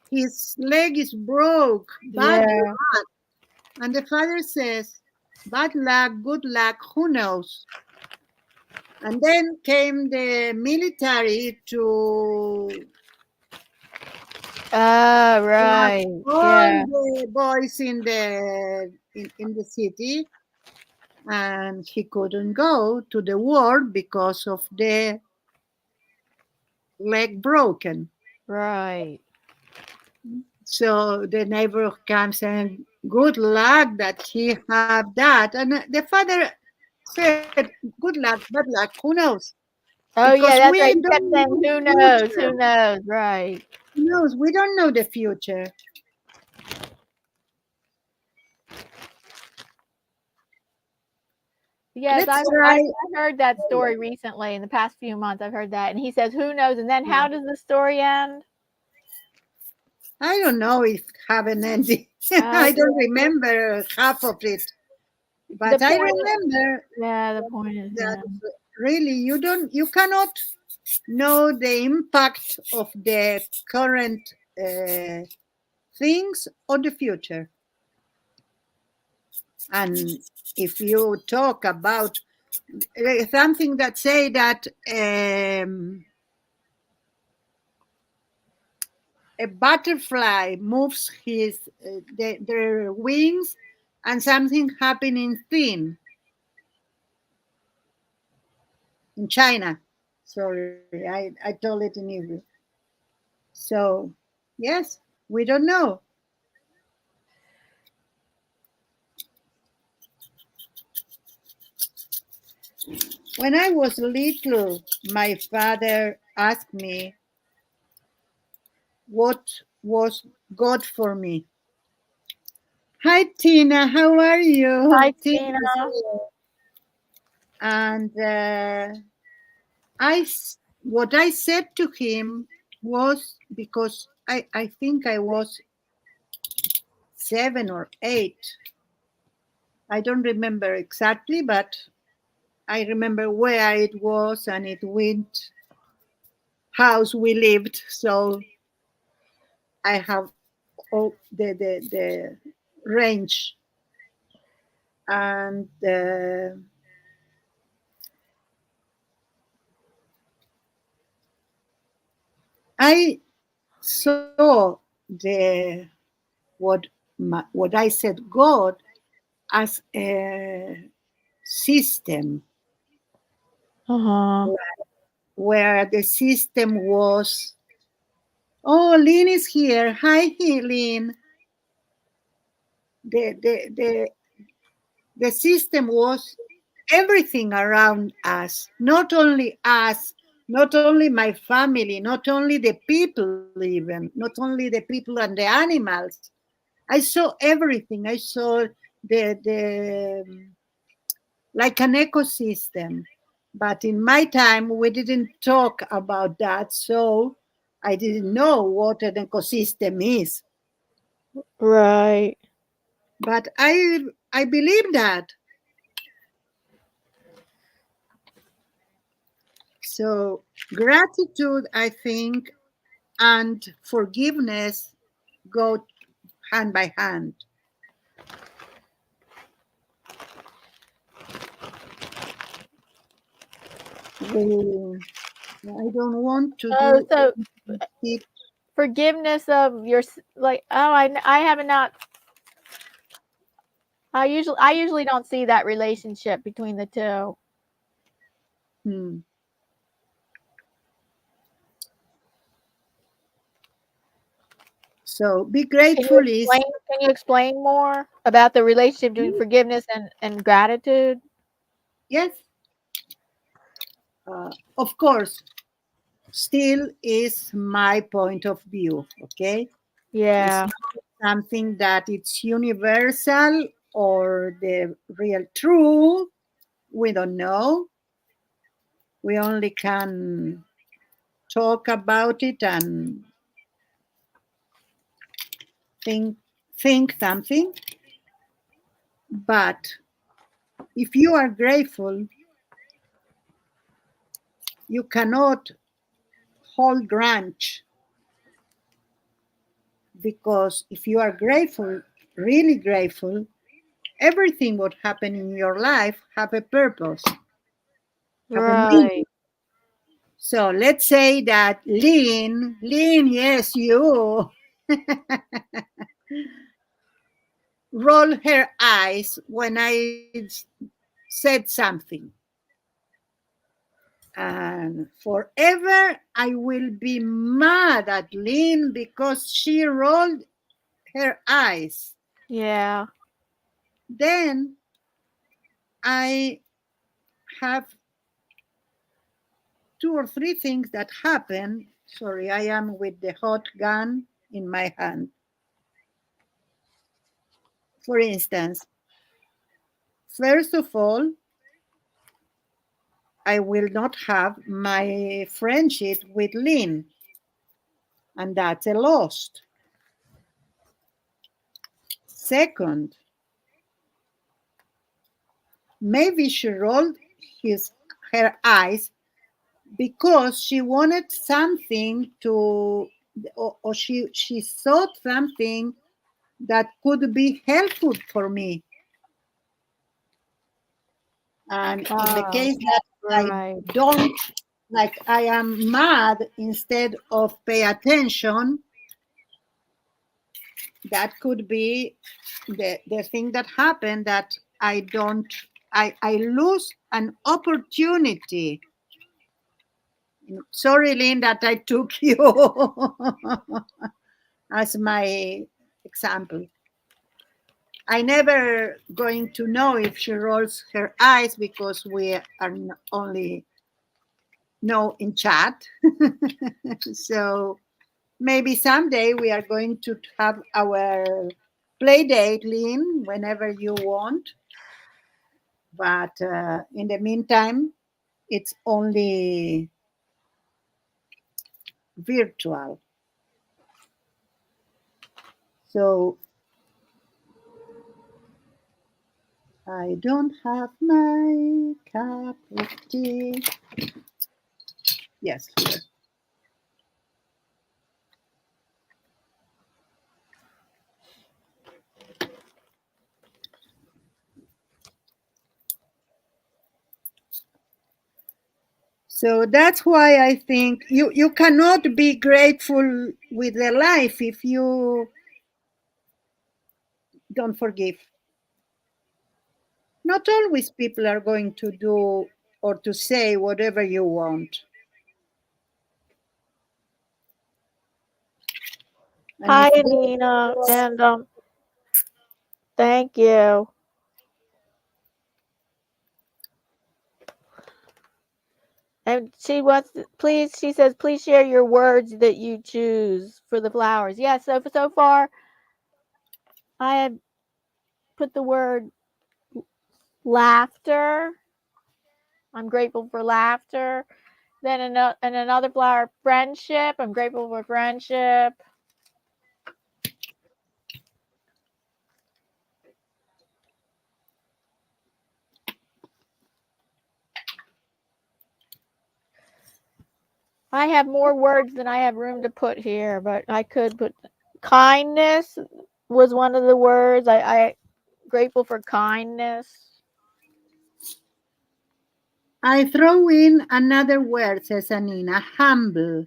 his leg is broke. Bad Yeah. luck." And the father says, "Bad luck, good luck, who knows?" And then came the military to Ah, arrest right. all Yeah. the boys in the city, and he couldn't go to the war because of the leg broken. Right. So the neighbor comes and good luck that he have that, and the father said, "Good luck, bad luck, who knows?" Oh, Because yeah, that's we right. He kept don't saying, know the "Who knows? future. Who knows?" Right. Who knows? We don't know the future. Yes, Let's I try. heard that story recently in the past few months. I've heard that, and he says, "Who knows?" And then how does the story end? I don't know if have an ending. I Okay. don't remember half of it, The but I point is, remember yeah, the point is, that yeah, really you cannot know the impact of the current uh, things on the future. And if you talk about something that say that a butterfly moves their wings and something happened in China. Sorry, I told it in English. So, yes, we don't know. When I was little, my father asked me what was God for me. Hi, Tina. How are you? Hi, Tina Tina. is here. And what I said to him was, because I think I was 7 or 8. I don't remember exactly, but I remember where it was and it went house we lived. So I have all the range, and I saw the what I said God as a system, Uh-huh. where the system was, oh, Lynn is here. Hi, Lynn. The system was everything around us, not only my family, not only the people, even not only the people and the animals. I saw everything. I saw the like an ecosystem. But in my time, we didn't talk about that, so I didn't know what an ecosystem is. Right. But I believe that. So gratitude, I think, and forgiveness go hand by hand. I don't want to Oh, do so it. forgiveness of your like. Oh, I haven't not. I usually don't see that relationship between the two. Hmm. So be Can you grateful is, explain? Can you explain more about the relationship between forgiveness and gratitude? yes, of course, still is my point of view. Okay, it's Yeah. not something that it's universal or the real truth. We don't know. We only can talk about it and think think something. But if you are grateful, you cannot hold grudge, because if you are grateful, really grateful, everything what happen in your life have a purpose, have a meaning. Right. So let's say that Lynn, yes, you roll her eyes when I said something. And forever I will be mad at Lynn because she rolled her eyes. Yeah. Then I have 2 or 3 things that happen. Sorry, I am with the hot gun in my hand. For instance, first of all, I will not have my friendship with Lynn, and that's a loss. Second, maybe she rolled her eyes because she wanted something to, or she thought something that could be helpful for me. And in the Oh, case that I right. don't, like I am mad instead of pay attention, that could be the thing that happened that I lose an opportunity. Sorry, Lynn, that I took you as my example. I never going to know if she rolls her eyes because we are only know in chat. So maybe someday we are going to have our play date, Lynn, whenever you want. But in the meantime, it's only virtual. So I don't have my cup of tea. Yes, here. So that's why I think you cannot be grateful with the life if you don't forgive. Not always people are going to do or to say whatever you want. And Hi, if Anina, and thank you. And she wants, please, she says, please share your words that you choose for the flowers. Yeah, so far, I have put the word laughter. I'm grateful for laughter. Then another flower, friendship. I'm grateful for friendship. I have more words than I have room to put here, but I could put kindness was one of the words. I grateful for kindness. I throw in another word, says Anina, humble.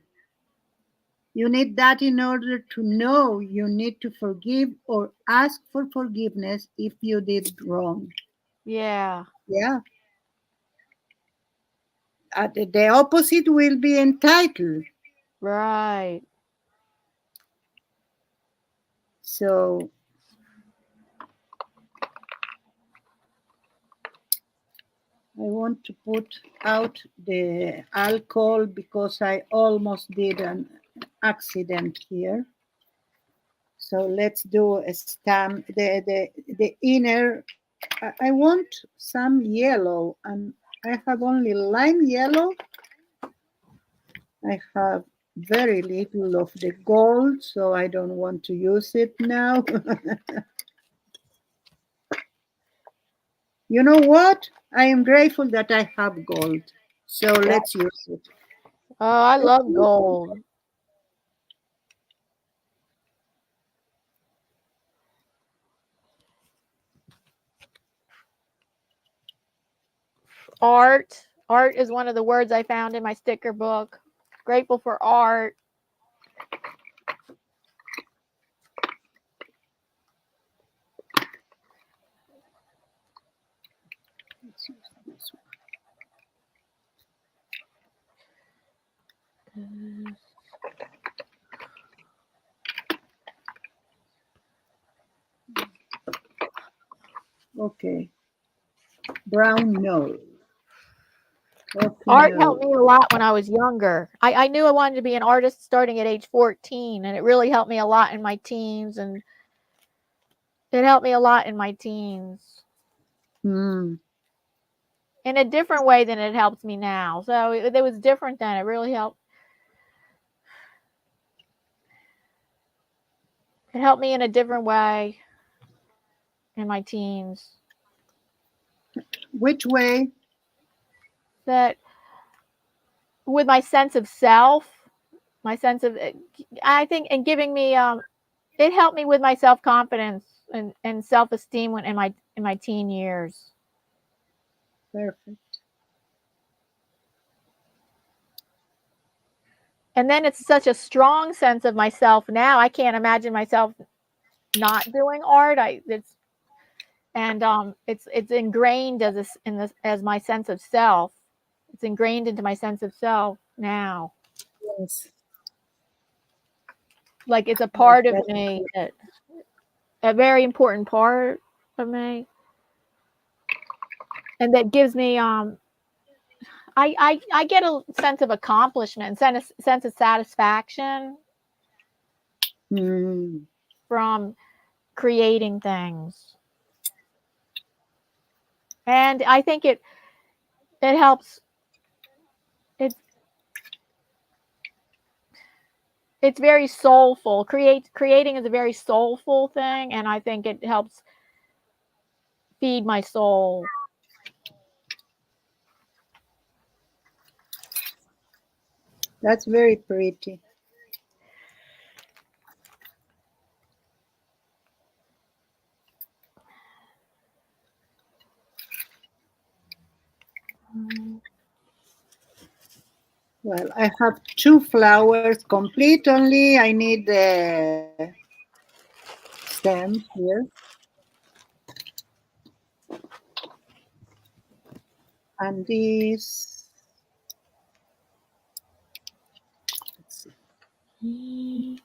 You need that in order to know you need to forgive or ask for forgiveness if you did wrong. Yeah. Yeah. The opposite will be entitled. Right. So I want to put out the alcohol because I almost did an accident here. So let's do a stamp. The inner. I want some yellow, and I have only lime yellow. I have very little of the gold, so I don't want to use it now. You know what? I am grateful that I have gold. So let's use it. Oh, I love gold. Art. Art is one of the words I found in my sticker book. Grateful for art. Let's use this one. Okay. Brown nose. Art helped me a lot when I was younger. I knew I wanted to be an artist starting at age 14, and it really helped me a lot in my teens, and it helped me a lot in my teens Hmm. in a different way than it helps me now. So it was different then. It really helped. It helped me in a different way in my teens. Which way? That with my sense of self, my sense of, I think, and giving me, it helped me with my self confidence and self esteem when in my teen years. Perfect. And then it's such a strong sense of myself now. I can't imagine myself not doing art. It's ingrained as my sense of self. It's ingrained into my sense of self now. Yes. Like it's a Yes, part of that's me, good. that a very important part of me, and that gives me I get a sense of accomplishment, sense of satisfaction Mm, from creating things. And I think it helps. It's it's very soulful. Creating is a very soulful thing, and I think it helps feed my soul. that's very pretty. Well, I have two flowers complete only. I need the stem here. And this, let's see.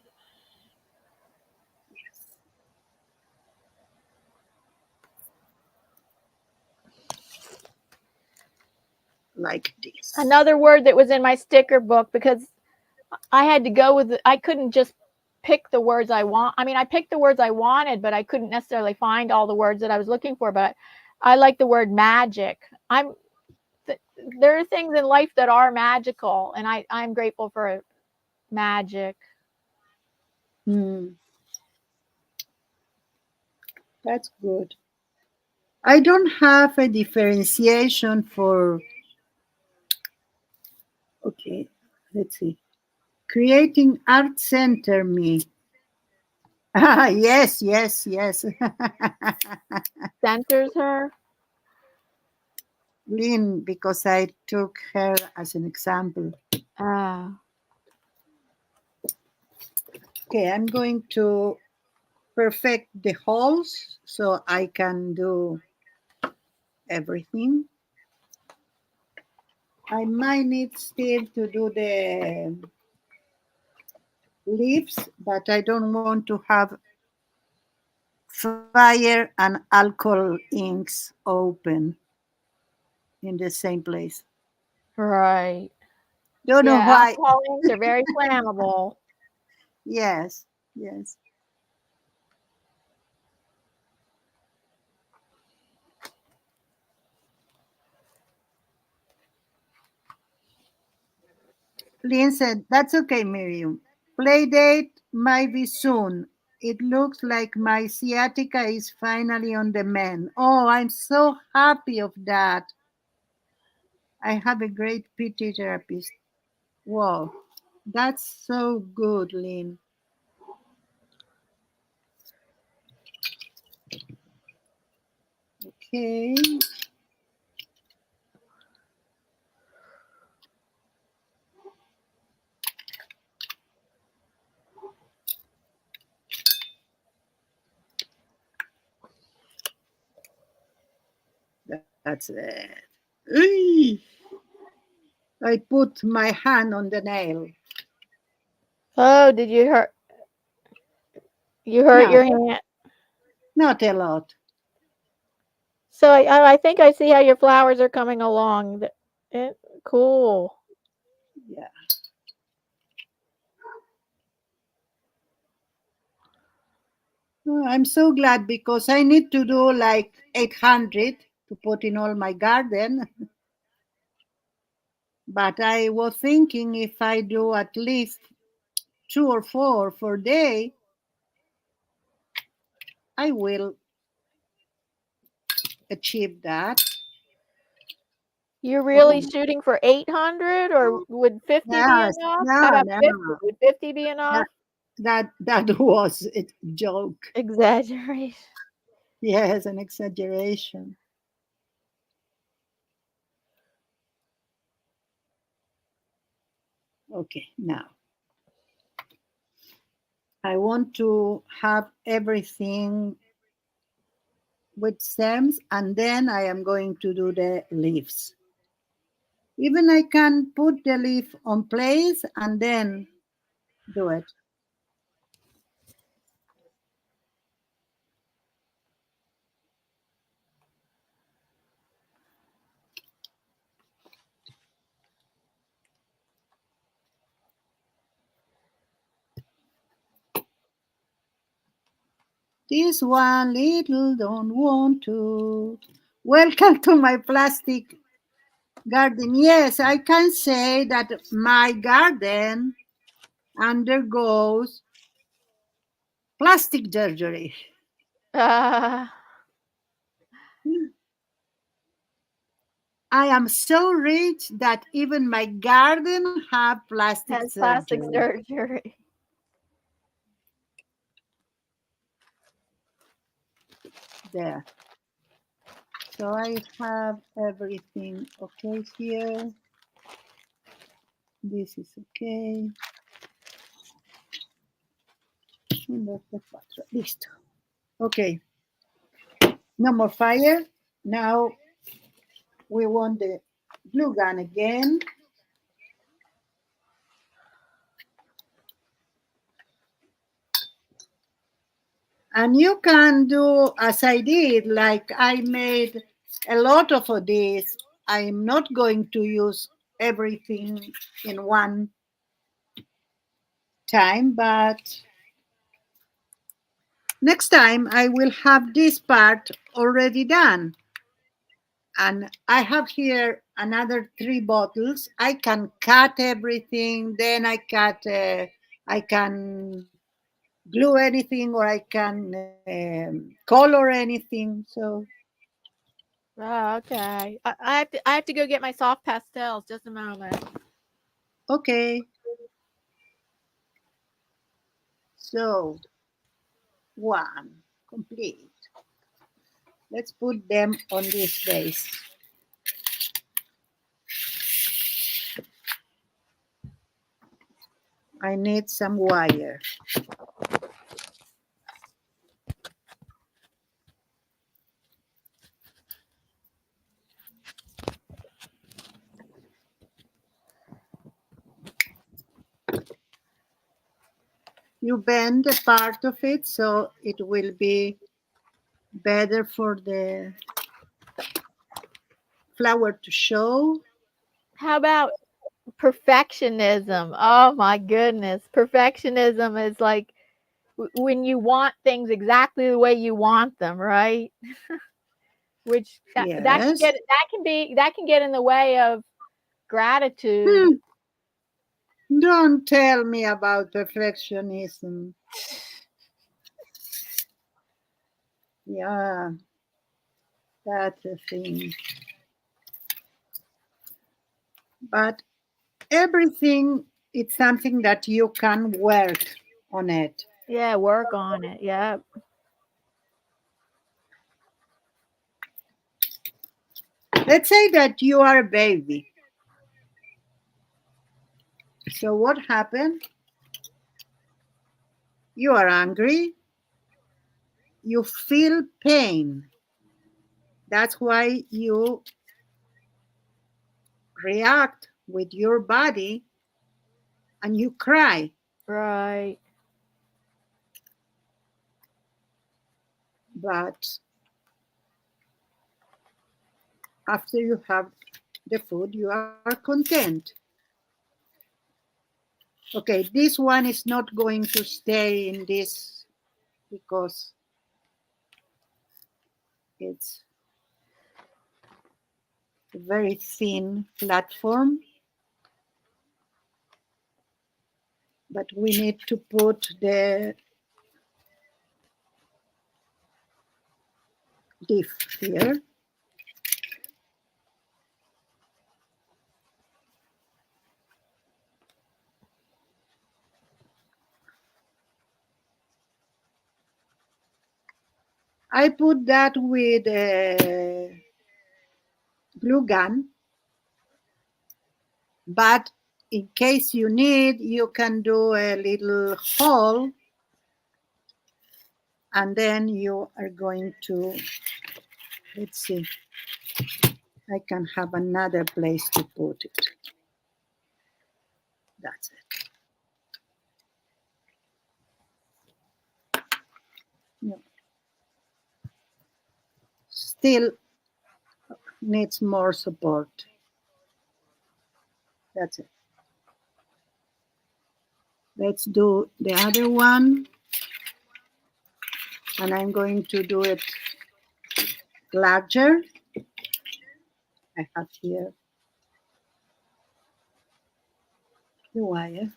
Like this. Another word that was in my sticker book, because I had to go with I couldn't just pick the words I want. I mean, I picked the words I wanted, but I couldn't necessarily find all the words that I was looking for. But I like the word magic. I'm there are things in life that are magical, and I'm grateful for magic. Hmm, that's good. I don't have a differentiation for, okay, let's see. Creating art center me. Ah, yes, yes, yes. Centers her. Lynn, because I took her as an example. Ah, Okay, I'm going to perfect the holes so I can do everything. I might need still to do the leaves, but I don't want to have fire and alcohol inks open in the same place. right. Don't know Yeah, why. alcohol inks are very flammable. Yes, yes. Lynn said, that's okay, Miriam. Play date might be soon. It looks like my sciatica is finally on the mend. Oh, I'm so happy of that. I have a great PT therapist. Wow, that's so good, Lynn. Okay, that's it. Eey! I put my hand on the nail. Oh, did you hurt No, your hand? not a lot. So I think I see how your flowers are coming along. Cool. Yeah. Oh, I'm so glad because I need to do like 800 to put in all my garden. But I was thinking if I do at least 2 or 4 per day, I will achieve that. You're really Okay. shooting for 800, or would 50 be Yes. enough? How No, about no. 50? Would 50 be That enough? that was a joke. Exaggerate. Yes, an exaggeration. Okay, now I want to have everything with stems, and then I am going to do the leaves. Even I can put the leaf on place and then do it. This one little don't want to. Welcome to my plastic garden. Yes, I can say that my garden undergoes plastic surgery. Uh, I am so rich that even my garden have plastic has plastic surgery. surgery. There. So I have everything okay here. This is okay. Listo. Okay. No more fire. Now we want the glue gun again. And you can do as I did, like I made a lot of this. I'm not going to use everything in one time, but next time I will have this part already done. And I have here another 3 bottles. I can cut everything, then I can glue anything, or I can color anything. So Oh, okay. I have to go get my soft pastels. Just a moment. okay, so one complete. Let's put them on this base. I need some wire. You bend a part of it so it will be better for the flower to show. How about perfectionism? Oh my goodness. Perfectionism is like when you want things exactly the way you want them, right? Which that can Yes. get in the way of gratitude. Hmm, don't tell me about perfectionism. Yeah, that's a thing. But everything it's something that you can work on it. Yeah, work on it. Yeah. Let's say that you are a baby. So what happened? You are angry, you feel pain. That's why you react with your body and you cry. Right. But after you have the food, you are content. Okay, this one is not going to stay in this because it's a very thin platform, but we need to put the leaf here. I put that with a glue gun, but in case you need, you can do a little hole And then you are going to, let's see, I can have another place to put it. That's it. Yeah. Still needs more support. That's it. Let's do the other one. And I'm going to do it larger. I have here the wire.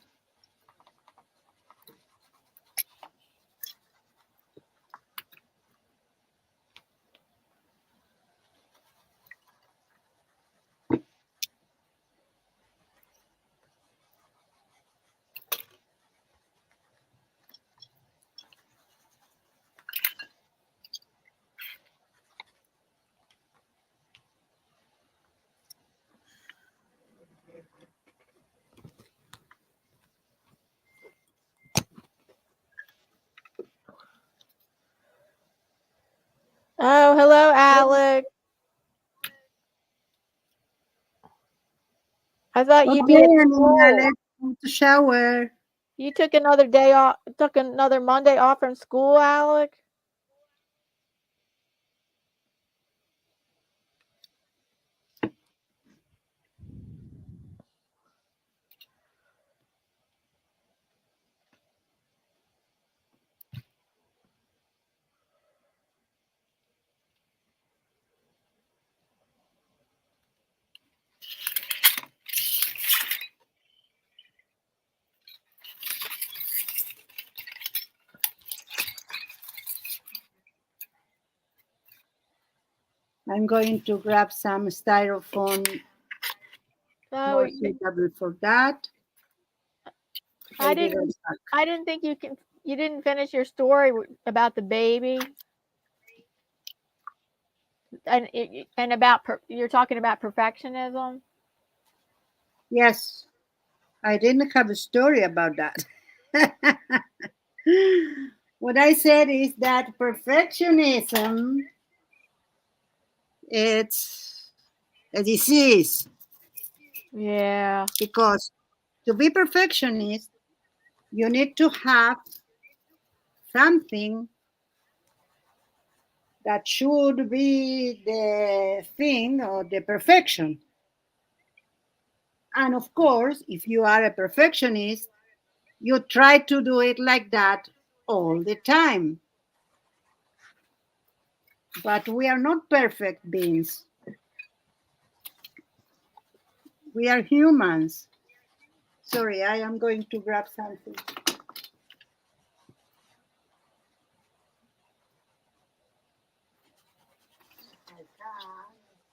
Oh, hello, Alex. I thought you'd be Okay, at Anina, school. let's go to shower. You took another day off, took another Monday off from school, Alex? I'm going to grab some styrofoam Oh, more suitable for that. I I'll be right didn't. back. I didn't think you didn't finish your story about the baby, and about you're talking about perfectionism. Yes, I didn't have a story about that. What I said is that perfectionism, it's a disease, Yeah. because to be perfectionist you need to have something that should be the thing or the perfection. And of course, if you are a perfectionist, you try to do it like that all the time. But we are not perfect beings. We are humans. Sorry, I am going to grab something.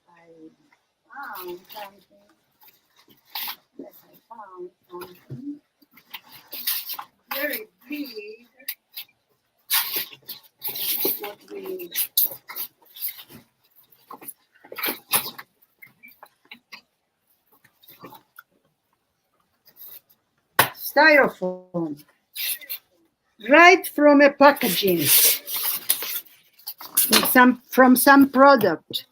I found something. Yes, I found something very big. What we need. Styrofoam, right from a packaging, from some product.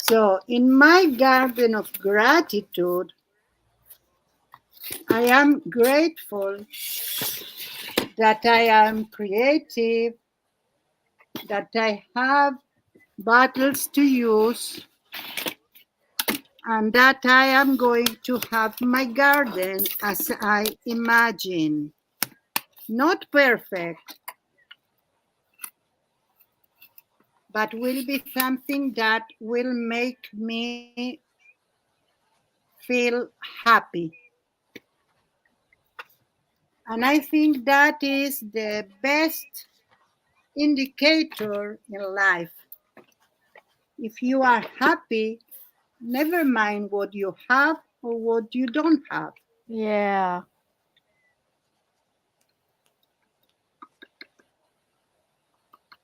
So, in my garden of gratitude, I am grateful that I am creative, that I have bottles to use, and that I am going to have my garden as I imagine. Not perfect, but will be something that will make me feel happy. And I think that is the best indicator in life. If you are happy, Never mind what you have or what you don't have. Yeah.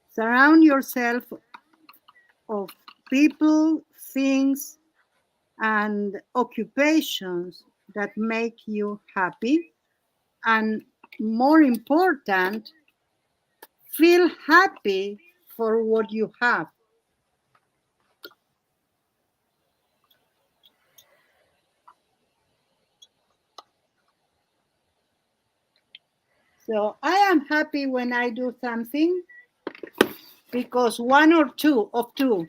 Surround yourself of people, things, and occupations that make you happy. And more important, feel happy for what you have. So I am happy when I do something because one or two of two,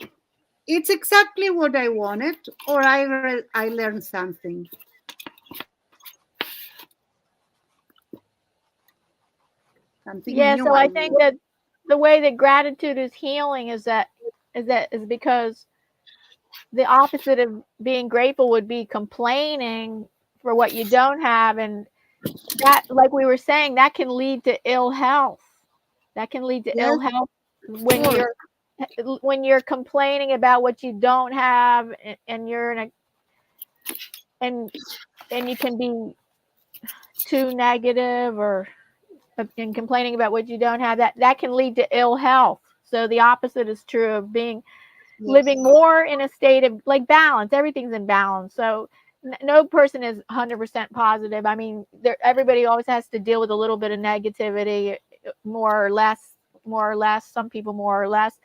it's exactly what I wanted, or I learned something. Something Yeah, new. so I think that the way that gratitude is healing is because the opposite of being grateful would be complaining for what you don't have, and that, like we were saying, that can lead to ill health. That can lead to Yes, ill health of when course. you're complaining about what you don't have, and you're in a and you can be too negative or in complaining about what you don't have. That can lead to ill health. So the opposite is true of being Yes. living more in a state of like balance. Everything's in balance. So no person is 100% positive. I mean, everybody always has to deal with a little bit of negativity, more or less, more or less. Some people more or less.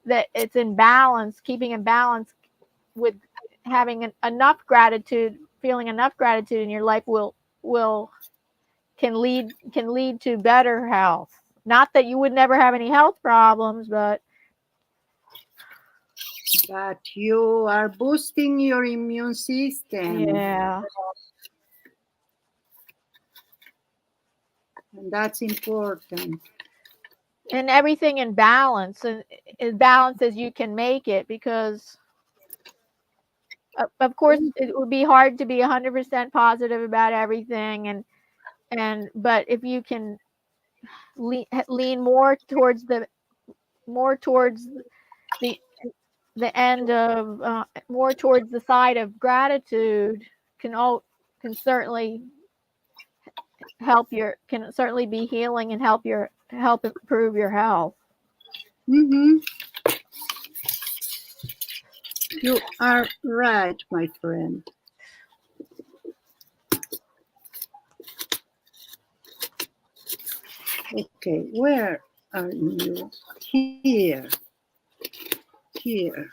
That it's in balance. Keeping in balance with having enough gratitude, feeling enough gratitude in your life will can lead to better health. Not that you would never have any health problems, but But you are boosting your immune system, yeah. and that's important. And everything in balance, and as balanced as you can make it, because of course it would be hard to be 100% positive about everything, and but if you can lean more towards the the end of more towards the side of gratitude, can all can certainly can certainly be healing and help improve your health. Mm-hmm. You are right, my friend. Okay, where are you? Here, here,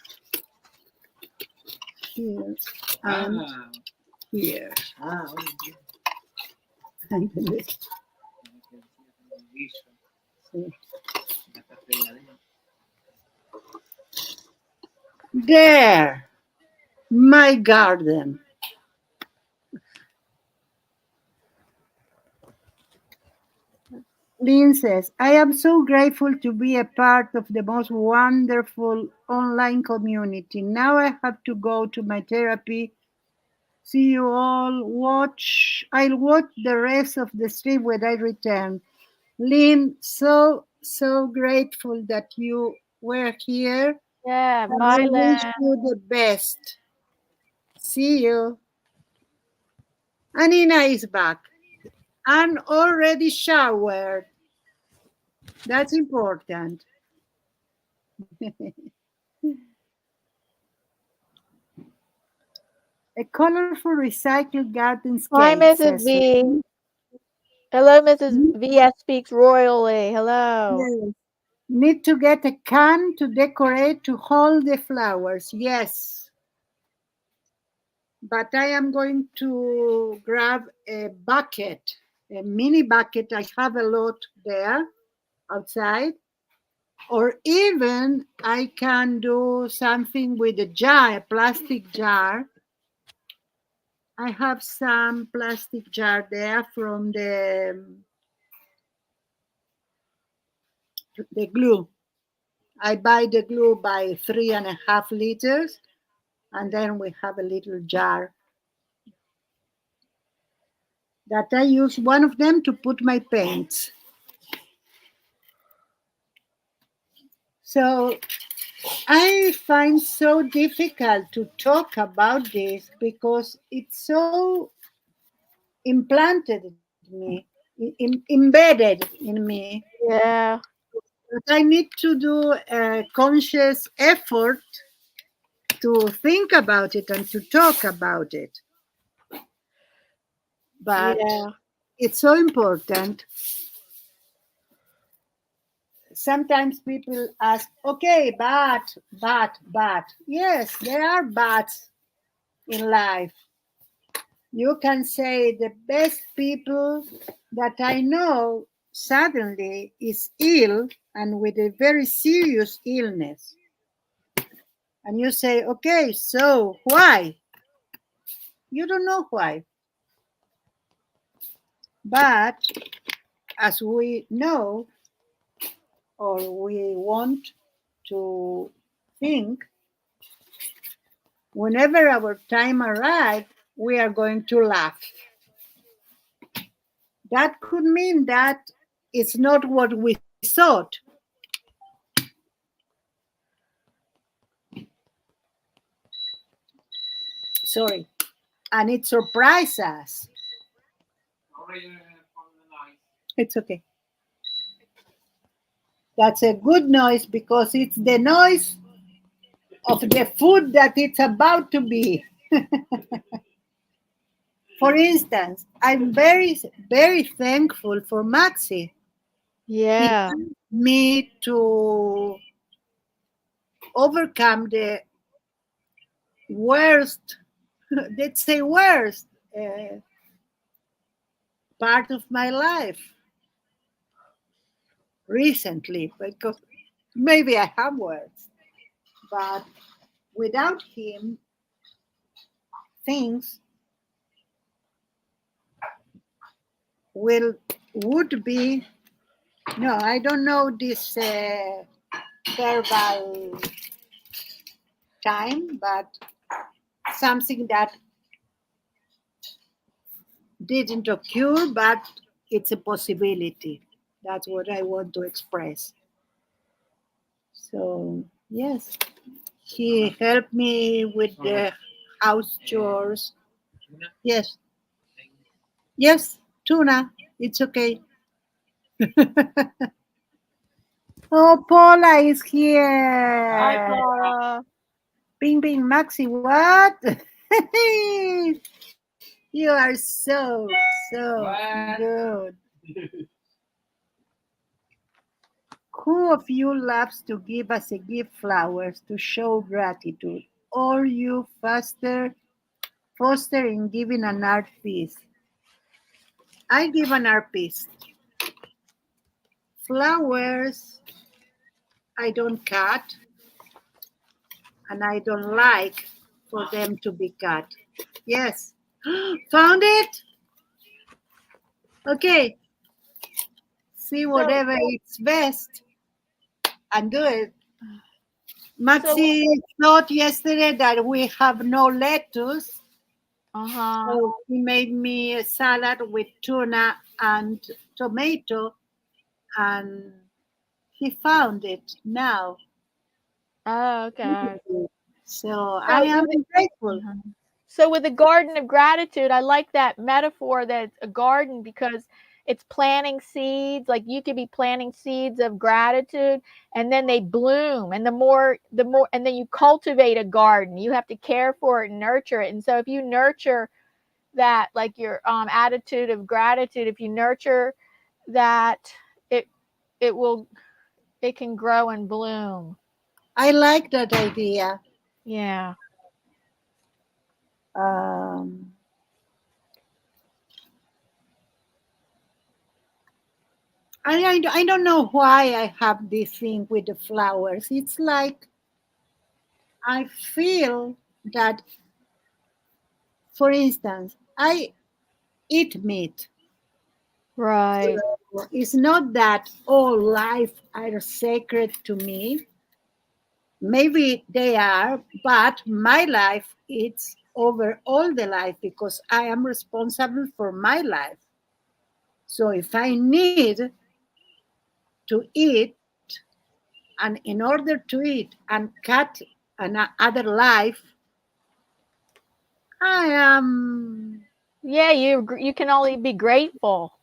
here, and here. And this. There, my garden. Lynn says, I am so grateful to be a part of the most wonderful online community. Now I have to go to my therapy. See you all. I'll watch the rest of the stream when I return. Lynn, so grateful that you were here. Yeah, And I bye, wish Len. you the best. See you. Anina is back and already showered. That's important. A colorful recycled Hi, gardenscape, Mrs. says V. Lynn. Hello, Mrs. VS speaks royally. Hello. Yes. Need to get a can to decorate to hold the flowers. Yes. But I am going to grab a bucket, a mini bucket. I have a lot there outside. Or even I can do something with a jar, a plastic jar. I have some plastic jar there from the glue. I buy the glue by 3.5 liters, and then we have a little jar that I use one of them to put my paints. So I find so difficult to talk about this because it's so implanted in me, embedded in me. Yeah. That I need to do a conscious effort to think about it and to talk about it. But Yeah. it's so important. Sometimes people ask, okay, but. Yes, there are buts in life. You can say the best people that I know suddenly is ill and with a very serious illness. And you say, okay, so why? You don't know why. But as we know, or we want to think, whenever our time arrives, we are going to laugh. That could mean that it's not what we thought. Sorry. And it surprised us. Sorry for the noise. It's okay. That's a good noise because it's the noise of the food that it's about to be. For instance, I'm very thankful for Maxi. He Yeah. helped me to overcome the worst, let's say worst part of my life recently, because maybe I have words, but without him, things will would be no. I don't know this verbal time, but something that didn't occur, but it's a possibility. That's what I want to express. So yes, he helped me with the house chores. Tuna. Yes, yes, tuna. It's okay. Oh, Paula is Hi, here. Paula. Bing, bing, Maxi, what? You are so What? good. Who of you loves to give as a gift flowers to show gratitude? Or you foster in giving an art piece? I give an art piece. Flowers, I don't cut, and I don't like for them to be cut. Yes. Found it? Okay. See So, whatever is best and do it. so, Maxi thought yesterday that we have no lettuce, uh-huh. so he made me a salad with tuna and tomato, and he found it now. Oh, okay. So I So am with it, grateful. mhm. So with the garden of gratitude, I like that metaphor that it's a garden because it's planting seeds. Like you could be planting seeds of gratitude and then they bloom. And the more, and then you cultivate a garden. You have to care for it and nurture it. And so if you nurture that, like your attitude of gratitude, if you nurture that, it it will it can grow and bloom. I like that idea. Yeah. Um, I don't know why I have this thing with the flowers. It's like I feel that, for instance, I eat meat. Right. So it's not that all life are sacred to me. Maybe they are, but my life it's over all the life because I am responsible for my life. So if I need to eat, And in order to eat and cut another life, I am, Yeah, you can only be grateful.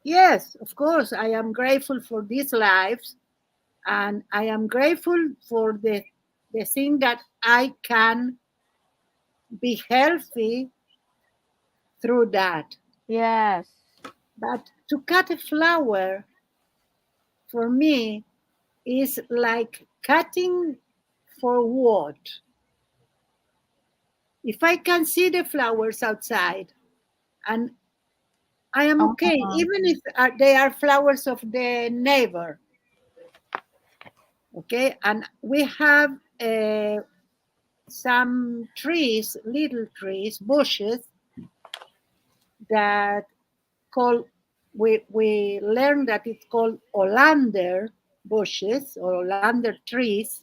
yes, of course, I am grateful for these lives, and I am grateful for the thing that I can be healthy through that. Yes. But to cut a flower for me is like cutting for what? If I can see the flowers outside and I am okay, Uh-huh. even if they are flowers of the neighbor, okay? And we have some trees, little trees, bushes that called, we learned that it's called Olander bushes or Olander trees,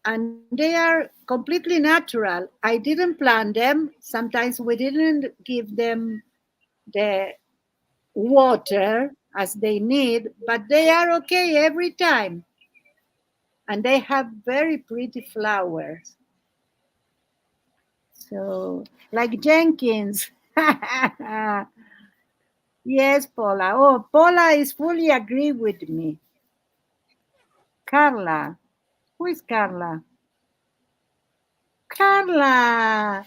and they are completely natural. I didn't plant them. Sometimes we didn't give them the water as they need, but they are okay every time. And they have very pretty flowers. So, like Jenkins. Yes, Paula. Oh, Paula is fully agree with me. Carla. Who is Carla? Carla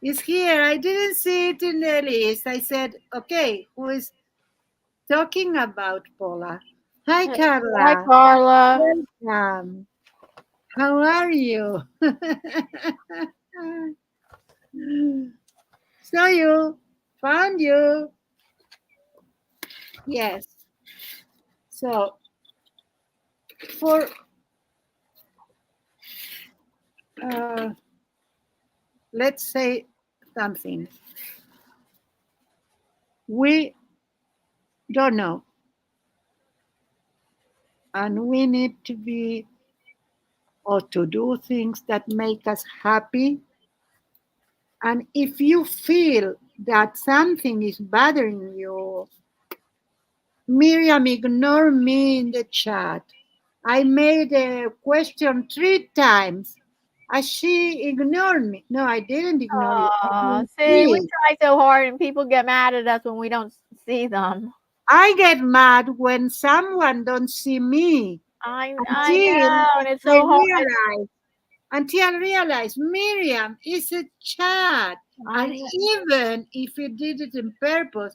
is here. I didn't see it in the list. I said, okay, who is talking about Paula? Hi, Hi, Carla. Carla. Welcome. How are you? Saw you. Found you. Yes. So, for uh, let's say something. We don't know, and we need to be or to do things that make us happy. And if you feel that something is bothering you, Miriam, ignore me in the chat. I made a question 3 times. And she ignored me. No, I didn't ignore you. I Aw, didn't see, we see. try so hard and people get mad at us when we don't see them. I get mad when someone don't see me I until know, and it's I so hard. realize until I realize Miriam is a chat. I And kn even if he did it in purpose,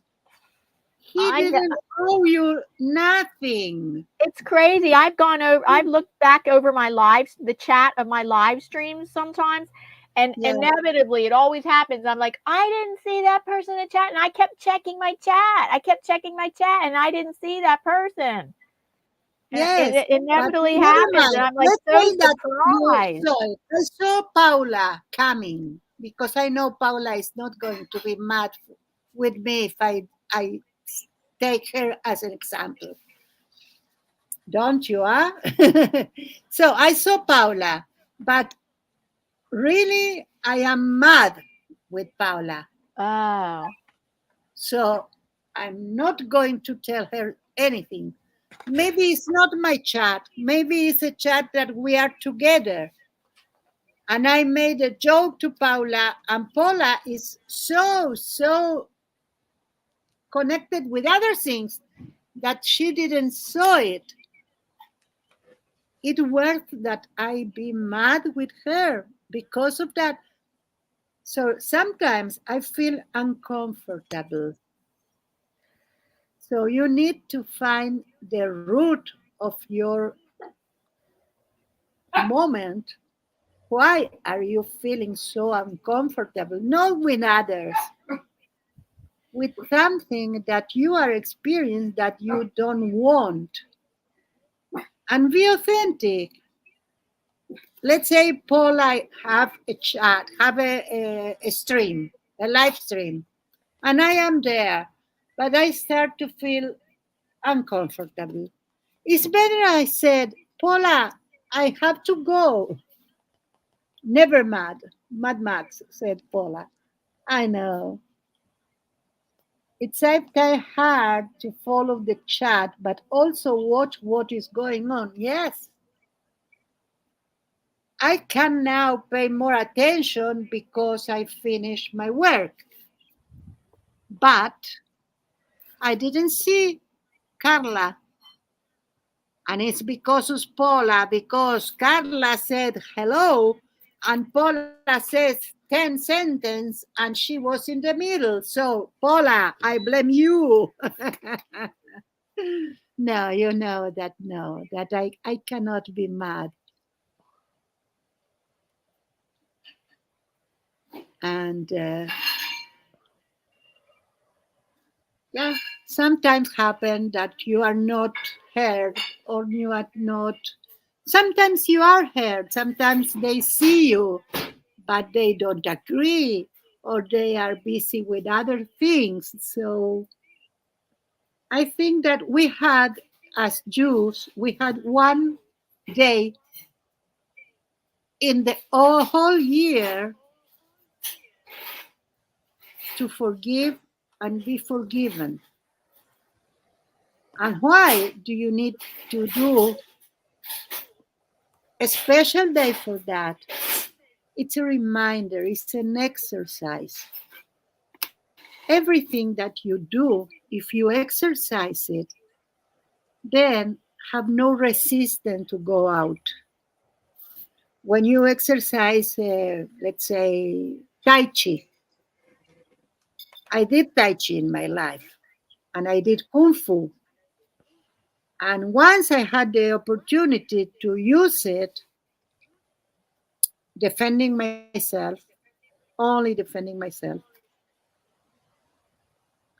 he I kn didn't owe you nothing. It's crazy. I've looked back over my lives, the chat of my live streams sometimes, and Yeah. inevitably it always happens. I'm like, I didn't see that person in the chat, and I kept checking my chat. I kept checking my chat, and I didn't see that person. And Yes, it but inevitably never happens, and mind. I'm like Let's so say that you surprised. saw it. I saw Paula coming because I know Paula is not going to be mad with me if I take her as an example. Don't you, huh? So I saw Paula, but really I am mad with Paula. Oh, So I'm not going to tell her anything. Maybe it's not my chat. Maybe it's a chat that we are together. And I made a joke to Paula, and Paula is so connected with other things that she didn't saw it. It worth that I be mad with her because of that. So sometimes I feel uncomfortable. So you need to find the root of your moment. Why are you feeling so uncomfortable? Not with others, with something that you are experiencing that you don't want. And be authentic. Let's say Paula have a chat, have a stream, a live stream, and I am there, but I start to feel uncomfortable. It's better I said, Paula, I have to go. Never mad. Mad Max, said Paula. I know. It's sometimes hard to follow the chat, but also watch what is going on. Yes. I can now pay more attention because I finished my work. But I didn't see Carla. And it's because of Paula, because Carla said hello, and Paula says 10 sentences, and she was in the middle. So, Paula, I blame you. No, you know that no, that I cannot be mad. And yeah, sometimes happen that you are not heard or you are not. Sometimes you are heard. Sometimes they see you, but they don't agree or they are busy with other things. So I think that we had, as Jews, we had one day in the whole year to forgive and be forgiven. And why do you need to do a special day for that? It's a reminder, it's an exercise. Everything that you do, if you exercise it, then have no resistance to go out. When you exercise, let's say, Tai Chi, I did Tai Chi in my life and I did Kung Fu. And once I had the opportunity to use it, defending myself, only defending myself,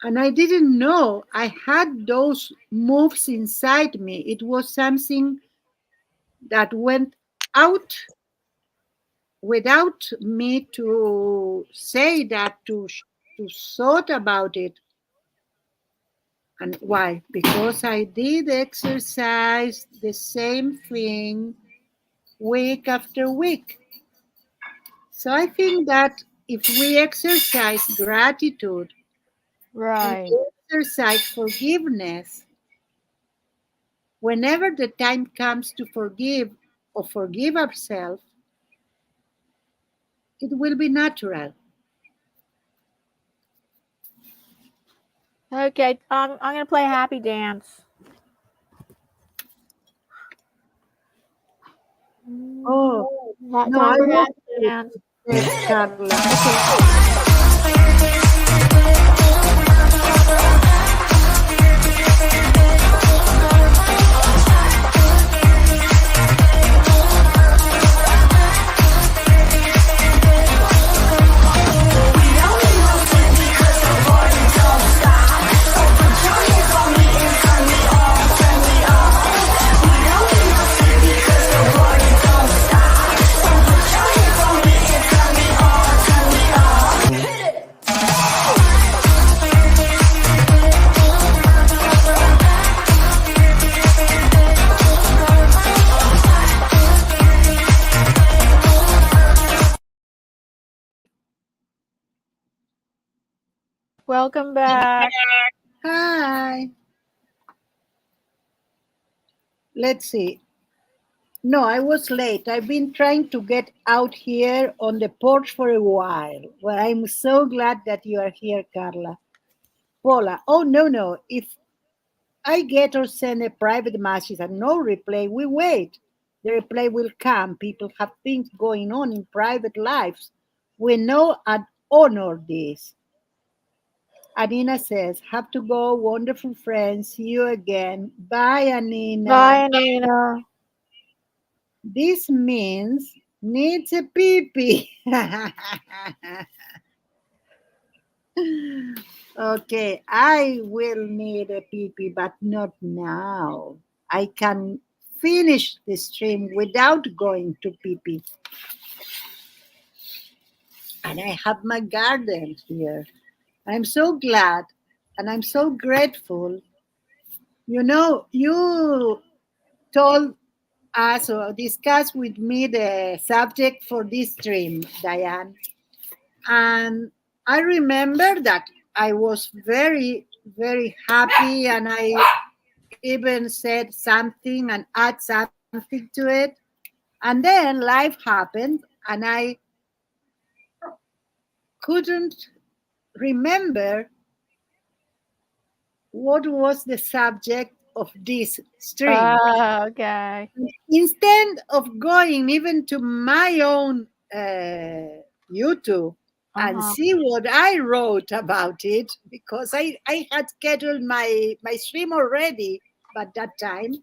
and I didn't know I had those moves inside me. It was something that went out without me to say that, to thought about it. And why? Because I did exercise the same thing week after week. So I think that if we exercise gratitude and Right. exercise forgiveness, whenever the time comes to forgive or forgive ourselves, it will be natural. Okay. I'm gonna play a happy dance. Oh, no, Time I for want happy to dance. Carla. Okay. Welcome back. Hi. Let's see. No, I was late. I've been trying to get out here on the porch for a while. Well, I'm so glad that you are here, Carla. Paula, oh, no, no. If I get or send a private message and no reply, we wait. The reply will come. People have things going on in private lives. We know and honor this. Anina says, have to go. Wonderful friends. See you again. Bye, Anina. Bye, Anina. This means needs a pee pee. Okay, I will need a pee pee, but not now. I can finish the stream without going to pee pee. And I have my garden here. I'm so glad and I'm so grateful. You know, you told us or discussed with me the subject for this stream, Diane. And I remember that I was very, very happy and I even said something and add something to it. And then life happened, and I couldn't remember what was the subject of this stream. Okay. Instead of going even to my own YouTube and Uh-huh. see what I wrote about it, because I had scheduled my stream already, but that time,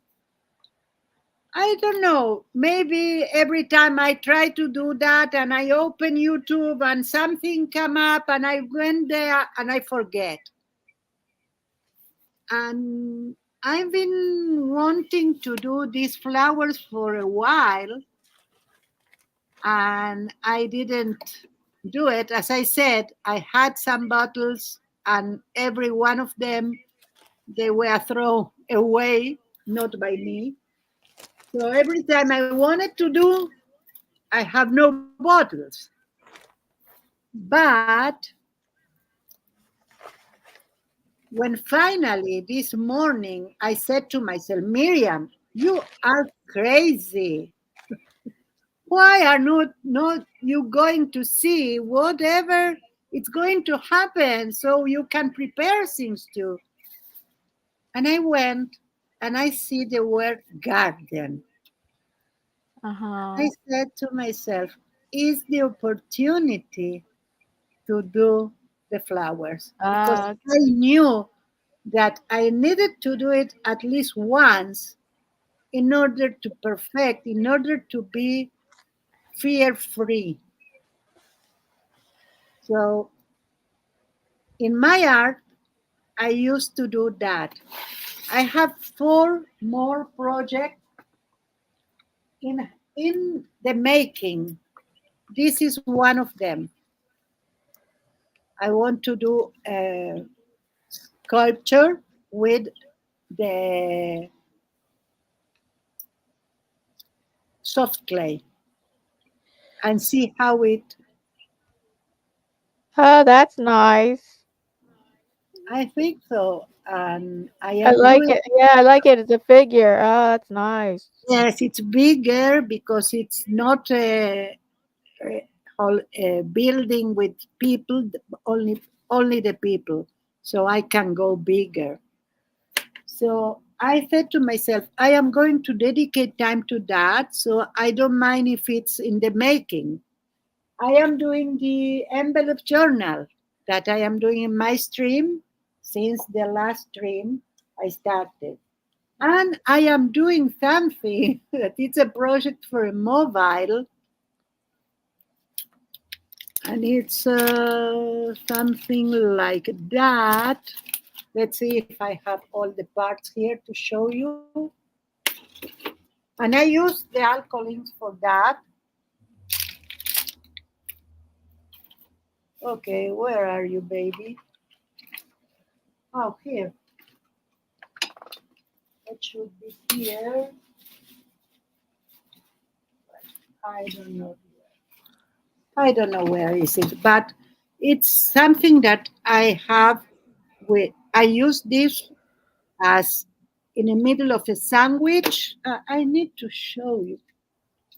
I don't know, maybe every time I try to do that and I open YouTube and something come up and I went there and I forget. And I've been wanting to do these flowers for a while, and I didn't do it. As I said, I had some bottles, and every one of them they were thrown away, not by me. So every time I wanted to do, I have no bottles. But when finally this morning I said to myself, Miriam, you are crazy. Why are not you going to see whatever it's going to happen so you can prepare things too? And I went and I see the word garden. Uh-huh. I said to myself, is the opportunity to do the flowers, because Uh, I knew that I needed to do it at least once in order to perfect, in order to be fear free. So in my art, I used to do that. I have four more projects in the making. This is one of them. I want to do a sculpture with the soft clay and see how it. oh, that's nice. I think so, and I I am like doing. it. Yeah, I like it as a figure. Oh, that's nice. Yes, it's bigger because it's not a building with people, only the people. So I can go bigger. So I said to myself, I am going to dedicate time to that. So I don't mind if it's in the making. I am doing the envelope journal that I am doing in my stream since the last stream I started. And I am doing something that it's a project for a mobile, and it's something like that. Let's see if I have all the parts here to show you. And I use the alkalins for that. Okay, where are you, baby? Oh, here. It should be here. I don't know. I don't know where is it, but it's something that I have with. I use this as in the middle of a sandwich. I need to show you.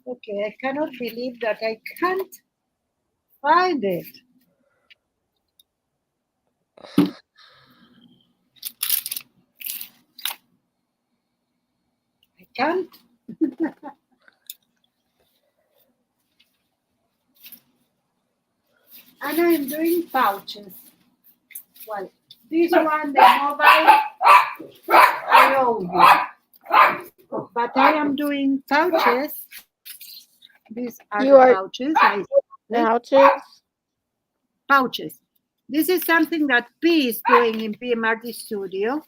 Okay, I cannot believe that I can't find it. I can't. And I'm doing pouches. Well, this one, the mobile, I owe you. But I am doing pouches. These are You the are pouches. pouches. Pouches. This is something that P is doing in PMRT Studio,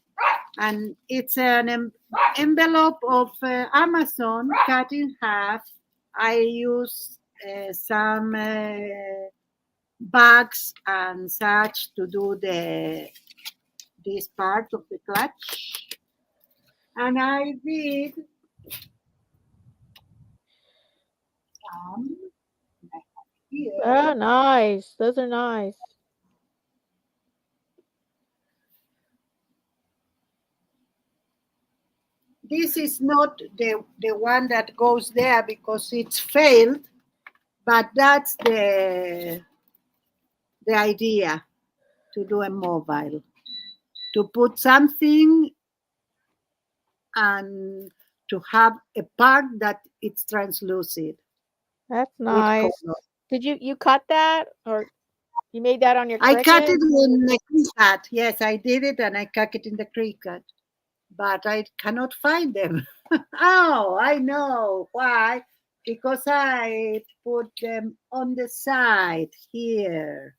and it's an envelope of Amazon cut in half. I use some bags and such to do the this part of the clutch, and I did some Oh, here. nice. Those are nice. this is not the one that goes there because it's failed, but that's the idea to do a mobile, to put something and to have a part that it's translucent That's with nice. color. Did you cut that, or you made that on your I cut Cricut? it in the Cricut. Yes, I did it and I cut it in the Cricut, but I cannot find them. Oh, I know why. Because I put them on the side here.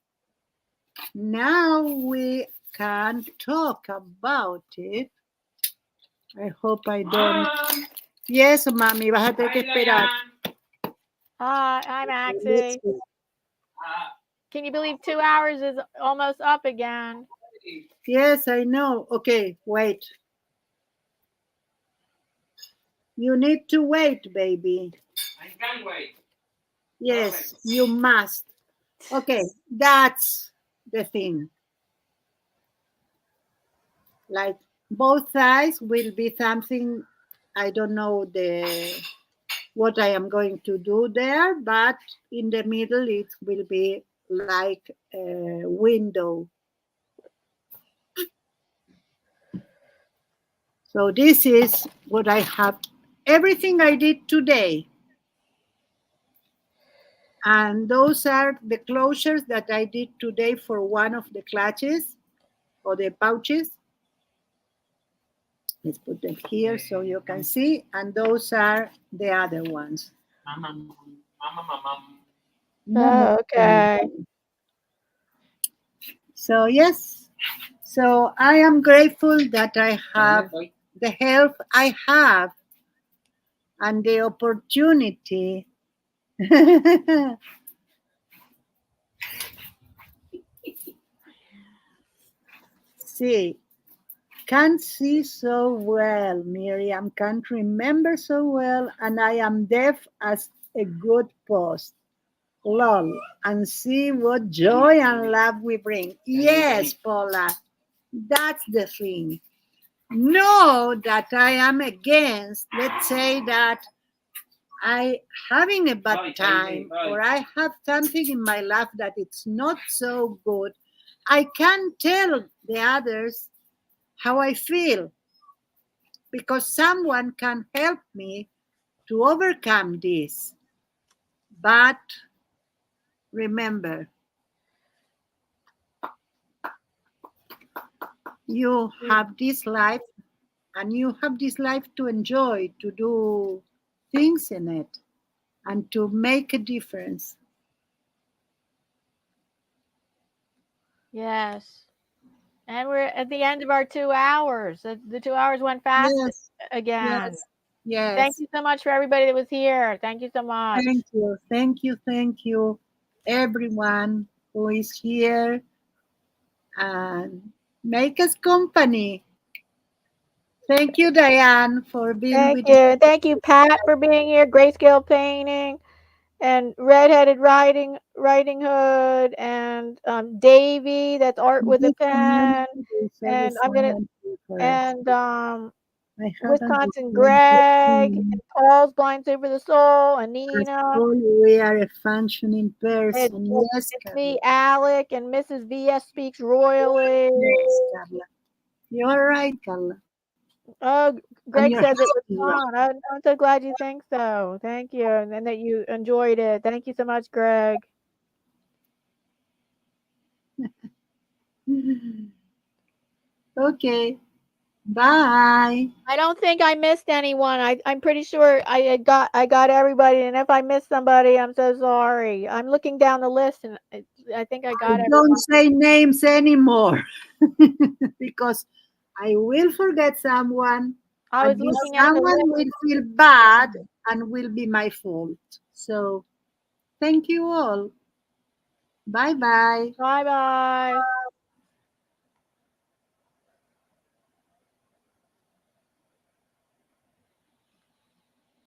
Now we can talk about it. I hope I don't. Mom! Yes, mami, vas a tener que Hi, esperar. Diane. Hi, Let's Maxie. see. Can you believe 2 hours is almost up again? Yes, I know. Okay, wait. You need to wait, baby. I can't wait. Yes, Perfect. you must. Okay, that's the thing. Like both sides will be something, I don't know what I am going to do there, but in the middle it will be like a window. So this is what I have, everything I did today. And those are the closures that I did today for one of the clutches or the pouches. Let's put them here so you can see. And those are the other ones. Mama, mama. Oh, okay. So yes, so I am grateful that I have the health I have and the opportunity. See, can't see so well, Miriam, can't remember so well, and I am deaf as a good post. Lol, and see what joy and love we bring. Yes, Paula, that's the thing. Know that I am against, let's say that I having a bad time or I have something in my life that it's not so good. I can tell the others how I feel because someone can help me to overcome this. But remember, you have this life and you have this life to enjoy, to do things in it, and to make a difference. Yes. And we're at the end of our 2 hours. The 2 hours went fast Yes, again. yes, Thank yes. you so much for everybody that was here. Thank you so much. Thank you, thank you, thank you, everyone who is here and make us company. Thank you, Diane, for being Thank with me. you. Thank you, Pat, for being here. Grayscale painting. And Redheaded Riding Hood, and Davy, that's art with a This pen, community is and always I'm gonna someone here for us. and I haven't Wisconsin returned Greg, yet. and Paul's Blind Save for the Soul, and As Nina, all we are a functioning and person. Yes, it's Carla. me, Alec, and Mrs. VS Speaks Royally. Yes, Carla. You're right, Carla. Oh, And Greg your says it was husband, fun. I'm so glad you think so. Thank you, and that you enjoyed it. Thank you so much, Greg. right? Okay. Bye. I don't think I missed anyone. I'm pretty sure I got everybody, and if I missed somebody, I'm so sorry. I'm looking down the list, and I think I got Don't everyone. say names anymore because I will forget someone, I was and this looking at the someone list. will feel bad and will be my fault. So, thank you all. Bye bye. Bye bye.